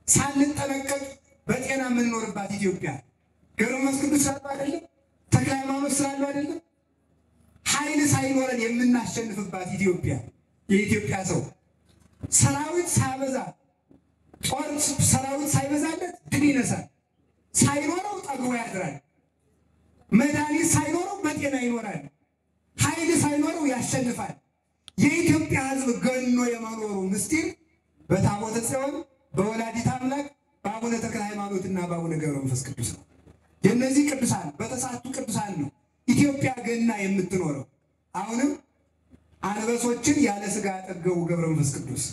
ሳንጠነቀቅ በጤና የምንኖርባት ኢትዮጵያ ገብረ መንፈስ ቅዱስ ስላለው አይደለም። ተክለ ሃይማኖት ስላለው አይደለም። ኃይል ሳይኖረን የምናሸንፍባት ኢትዮጵያ የኢትዮጵያ ሰው ሰራዊት ሳይበዛ ጦር ሰራዊት ሳይበዛለት ድል ይነሳል። ሳይኖረው ጠግቦ ያድራል። መድኃኒት ሳይኖረው በጤና ይኖራል። ኃይል ሳይኖረው ያሸንፋል። የኢትዮጵያ ሕዝብ ገኖ የመኖሩ ምስጢር በታቦተ ጽዮን በወላዲተ አምላክ በአቡነ ተክለ ሃይማኖትና በአቡነ ገብረ መንፈስ ቅዱስ ነው። የእነዚህ ቅዱሳን በተሳቱ ቅዱሳን ነው ኢትዮጵያ ገና የምትኖረው። አሁንም አንበሶችን ያለ ስጋ ያጠገቡ ገብረ መንፈስ ቅዱስ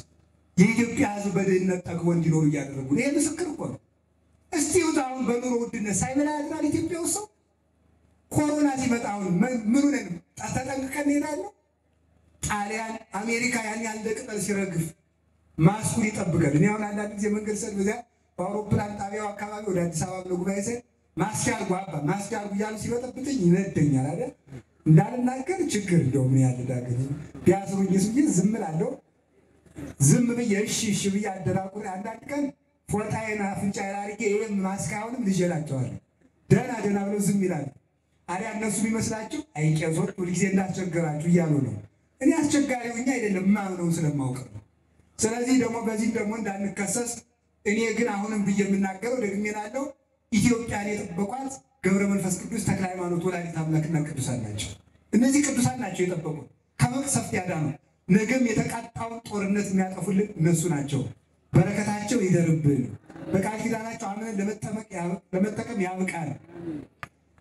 የኢትዮጵያ ሕዝብ በድህነት ጠግቦ እንዲኖሩ እያደረጉ ነው። ይሄ ምስክር እኮ ነው። እስቲ አሁን በኑሮ ውድነት ሳይበላ ያድራል ኢትዮጵያ ውስጥ ሰው። ኮሮና ሲመጣ አሁን ምኑ ነን ተጠንቅቀን እንሄዳለን። ጣሊያን አሜሪካ ያን ያለ ቅጠል ሲረግፍ ማስኩን ይጠብቃል። እኔ አሁን አንዳንድ ጊዜ መንገድ ሰል በዚያ በአውሮፕላን ጣቢያው አካባቢ ወደ አዲስ አበባ ለጉባኤ ሰ ማስያርጉ አባ ማስያርጉ እያሉ ሲበጠብጥኝ ይነደኛል አይደል? እንዳልናገር ችግር እንደው ምን ያለ ዳገኝ ቢያስሩኝ ስዬ ዝም እላለሁ። ዝም ብዬ እሺ ብዬ አደራቁሬ አንዳንድ ቀን ፎጣዬን አፍንጫዬን አድርጌ ይሄን ማስካውንም ልጅ እላቸዋለሁ። ደህና ብለው ዝም ይላሉ። አሪያ እነሱ የሚመስላችሁ አይቄሶች ሁልጊዜ እንዳስቸገራችሁ እያሉ ነው። እኔ አስቸጋሪው እኛ አይደለም ማምነው ስለማውቅ ነው። ስለዚህ ደግሞ በዚህ ደግሞ እንዳንከሰስ እኔ ግን አሁንም ብዬ የምናገረው ደግሜ እላለሁ፣ ኢትዮጵያን የጠበቋት ገብረ መንፈስ ቅዱስ ተክለ ሃይማኖት ወላዲተ አምላክና ቅዱሳን ናቸው። እነዚህ ቅዱሳን ናቸው የጠበቁት ከመቅሰፍት ያዳኑ። ነገም የተቃጣውን ጦርነት የሚያጠፉልን እነሱ ናቸው። በረከታቸው ይደርብን። በቃል ኪዳናቸው አምነን ለመጠቀም ያብቃል።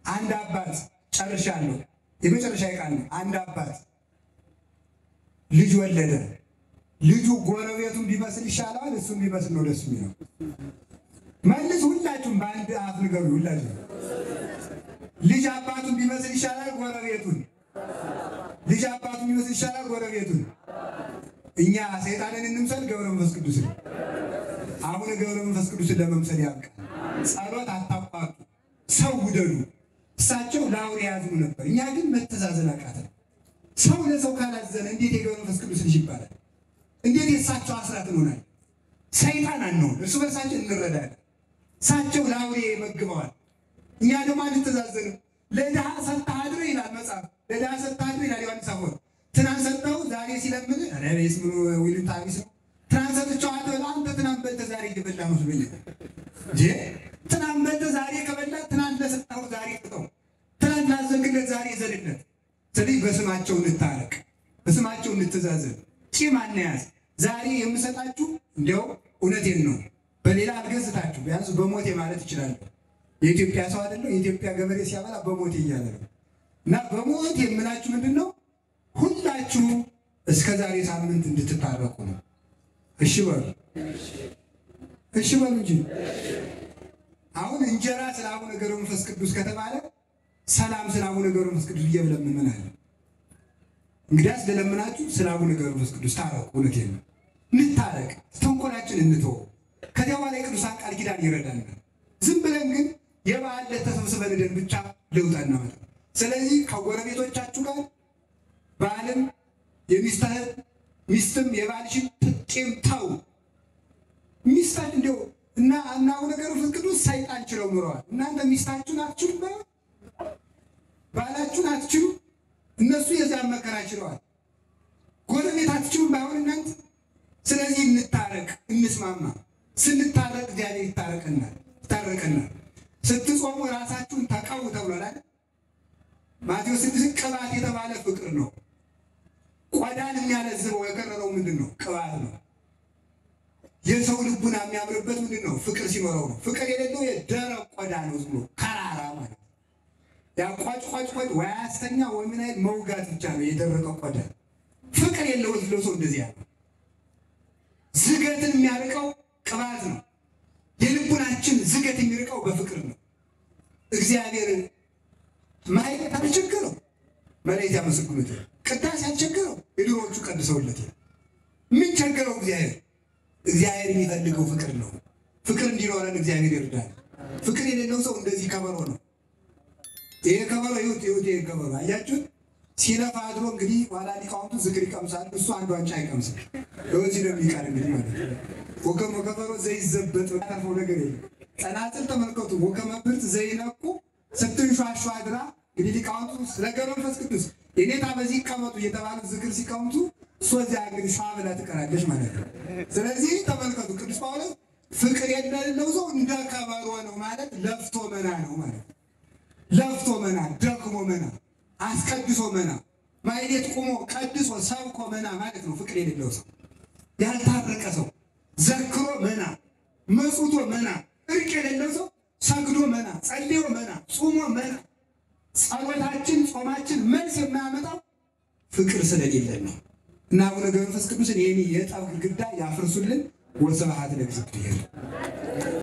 አንድ አባት ጨርሻለሁ፣ የመጨረሻ ቃል ነው። አንድ አባት ልጅ ወለደ። ልጁ ጎረቤቱን ቢመስል ይሻላል፣ እሱን ቢመስል ነው ደስ የሚለው። መልስ ሁላችሁም በአንድ አፍ ንገሩ። ሁላችሁ ልጅ አባቱን ቢመስል ይሻላል ጎረቤቱን፣ ልጅ አባቱን ቢመስል ይሻላል ጎረቤቱን። እኛ ሰይጣንን እንምሰል ገብረ መንፈስ ቅዱስን። አሁን ገብረ መንፈስ ቅዱስን ለመምሰል ያብቃል። ጸሎት አታቋርጡ፣ ሰው ውደዱ። እሳቸው ለአውሬ ያዝኑ ነበር፣ እኛ ግን መተዛዘን አቃተን። ሰው ለሰው ካላዘነ እንዴት የገብረ መንፈስ ቅዱስ ልጅ ይባላል? እንዴት የእሳቸው አስራት እንሆናለን? ሰይጣን አንሆን፣ እርስ በርሳችን እንረዳለን። እሳቸው ለአውሬ መግበዋል፣ እኛ ደግሞ አንተዛዘንም። ለድሃ ሰጥተህ አድር ይላል መጽሐፍ። ለድሃ ሰጥተህ አድር ይላል ዮሐንስ አፈወርቅ። ትናንት ሰጠው ዛሬ ሲለምን አለበይስ ምን ወይልታ ቢስ ትናንት ሰጥቼው አንተ ትናንት በልተህ ዛሬ እየበላህ መስሎኝ እንጂ ትናንት በልተህ ዛሬ ከበላህ ትናንት ለሰጠኸው ዛሬ ቅጠው፣ ትናንት ላዘንክለት ዛሬ ዘንለት። ስለዚህ በስማቸው እንታረቅ፣ በስማቸው እንተዛዘን። ቂም አንያዝ። ዛሬ የምሰጣችሁ እንዲያው እውነቴን ነው፣ በሌላ አልገዝታችሁ ቢያንስ በሞቴ ማለት ይችላል። የኢትዮጵያ ሰው አይደለም፣ የኢትዮጵያ ገበሬ ሲያበላ በሞቴ እያለ ነው። እና በሞት የምላችሁ ምንድን ነው? ሁላችሁ እስከ ዛሬ ሳምንት እንድትታረቁ ነው። እሺ በሉ፣ እሺ በሉ እንጂ አሁን እንጀራ ስለ አቡነ ገብረ መንፈስ ቅዱስ ከተባለ ሰላም ስለ አቡነ ገብረ መንፈስ ቅዱስ እየብለምን ምን አለ? እንግዲያስ ለለምናችሁ ስለ አቡነ ገብረ መንፈስ ቅዱስ ታረቁ። እውነቴን ነው፣ እንታረቅ፣ ተንኮላችን እንተው። ከዚያ በኋላ የቅዱሳን ቃል ኪዳን ይረዳናል። ዝም ብለን ግን የበዓል ዕለት ተሰብስበን ሄደን ብቻ ለውጥ እናመጣ። ስለዚህ ከጎረቤቶቻችሁ ጋር ባልም የሚስትህን ሚስትም የባልሽን ቂም ተው። ሚስታት እንደው እና አቡነ ገብረ መንፈስ ቅዱስ ሰይጣን ችለው ኑረዋል። እናንተ ሚስታችሁን አትችሉም፣ ባላችሁን አትችሉም። እነሱ የዚያን መከራ ችለዋል። ጎረቤት አትችሉም ባይሆን እናንተ። ስለዚህ እንታረቅ፣ እንስማማ። ስንታረቅ እግዚአብሔር ይታረቀናል። ስትጾሙ ራሳችሁን ተቀቡ ተብሏል አይደል? ማቴዎስ 6 ቅባት የተባለ ፍቅር ነው። ቆዳን የሚያለዝበው የከረረው ምንድን ነው? ቅባት ነው። የሰው ልቡና የሚያምርበት ምንድን ነው? ፍቅር ሲኖረው ነው። ፍቅር የሌለው የደረቅ ቆዳ ነው፣ ዝም ብሎ ከራራ ማለት ነው። ያ ቋጭ ወይ አስተኛ ወይ ምን አይነት መውጋት ብቻ ነው የደረቀ ቆዳ። ፍቅር የለው ሰው እንደዚህ ያለው። ዝገትን የሚያርቀው ቅባት ነው። የልቡናችን ዝገት የሚርቀው በፍቅር ነው። እግዚአብሔር ማይለት አልቸገረው፣ መለየት ያመሰግኑት። ቅዳሴ አልቸገረው፣ የድሮዎቹ ቀድሰውለት። ምን ቸገረው እግዚአብሔር? እግዚአብሔር የሚፈልገው ፍቅር ነው። ፍቅር እንዲኖረን እግዚአብሔር ይርዳል። ፍቅር የሌለው ሰው እንደዚህ ከበሮ ነው። ይሄ ከበሮ ይሁት ይሄ ከበሮ አያችሁት? ሲነፋ አድሮ እንግዲህ ኋላ ሊቃውንቱ ዝክር ይቀምሳል፣ እሱ አንድ ዋንጫ አይቀምስም። ለዚህ ነው የሚቀር እንግዲህ ማለት ነው። ወከመ ከበሮ ዘይዘበት ወጣፈው ነገር የለም። ጸናጽል ተመልከቱ። ወከመ ብርት ዘይነቁ ስትንሿሿ አድራ እንግዲህ ሊቃውንቱ ስለገበ መንፈስ ቅዱስ የኔታ በዚህ ይቀመጡ እየተባሉ ዝክር ሲቀምጡ እሷ እዚያ እንግዲህ ሿ ብላ ትቀራለች ማለት ነው። ስለዚህ ተመልከቱ ቅዱስ ጳውሎስ ፍቅር የሌለው ሰው እንደ ከበሮ ነው ማለት ለፍቶ መና ነው ማለት ነው። ለፍቶ መና፣ ደክሞ መና፣ አስቀድሶ መና፣ ማይሌት ቁሞ ቀድሶ ሰብኮ መና ማለት ነው። ፍቅር የሌለው ሰው ያልታረቀ ሰው ዘክሮ መና፣ መጽውቶ መና፣ እርቅ የሌለው ሰው ሰግዶ መና፣ ጸልዮ መና፣ ጾሞ መና። ጸሎታችን ጾማችን መልስ የማያመጣው ፍቅር ስለሌለን ነው። እና አቡነ ገብረ መንፈስ ቅዱስን የጠብ ግድግዳ ያፍርሱልን። ወስብሐት ለእግዚአብሔር።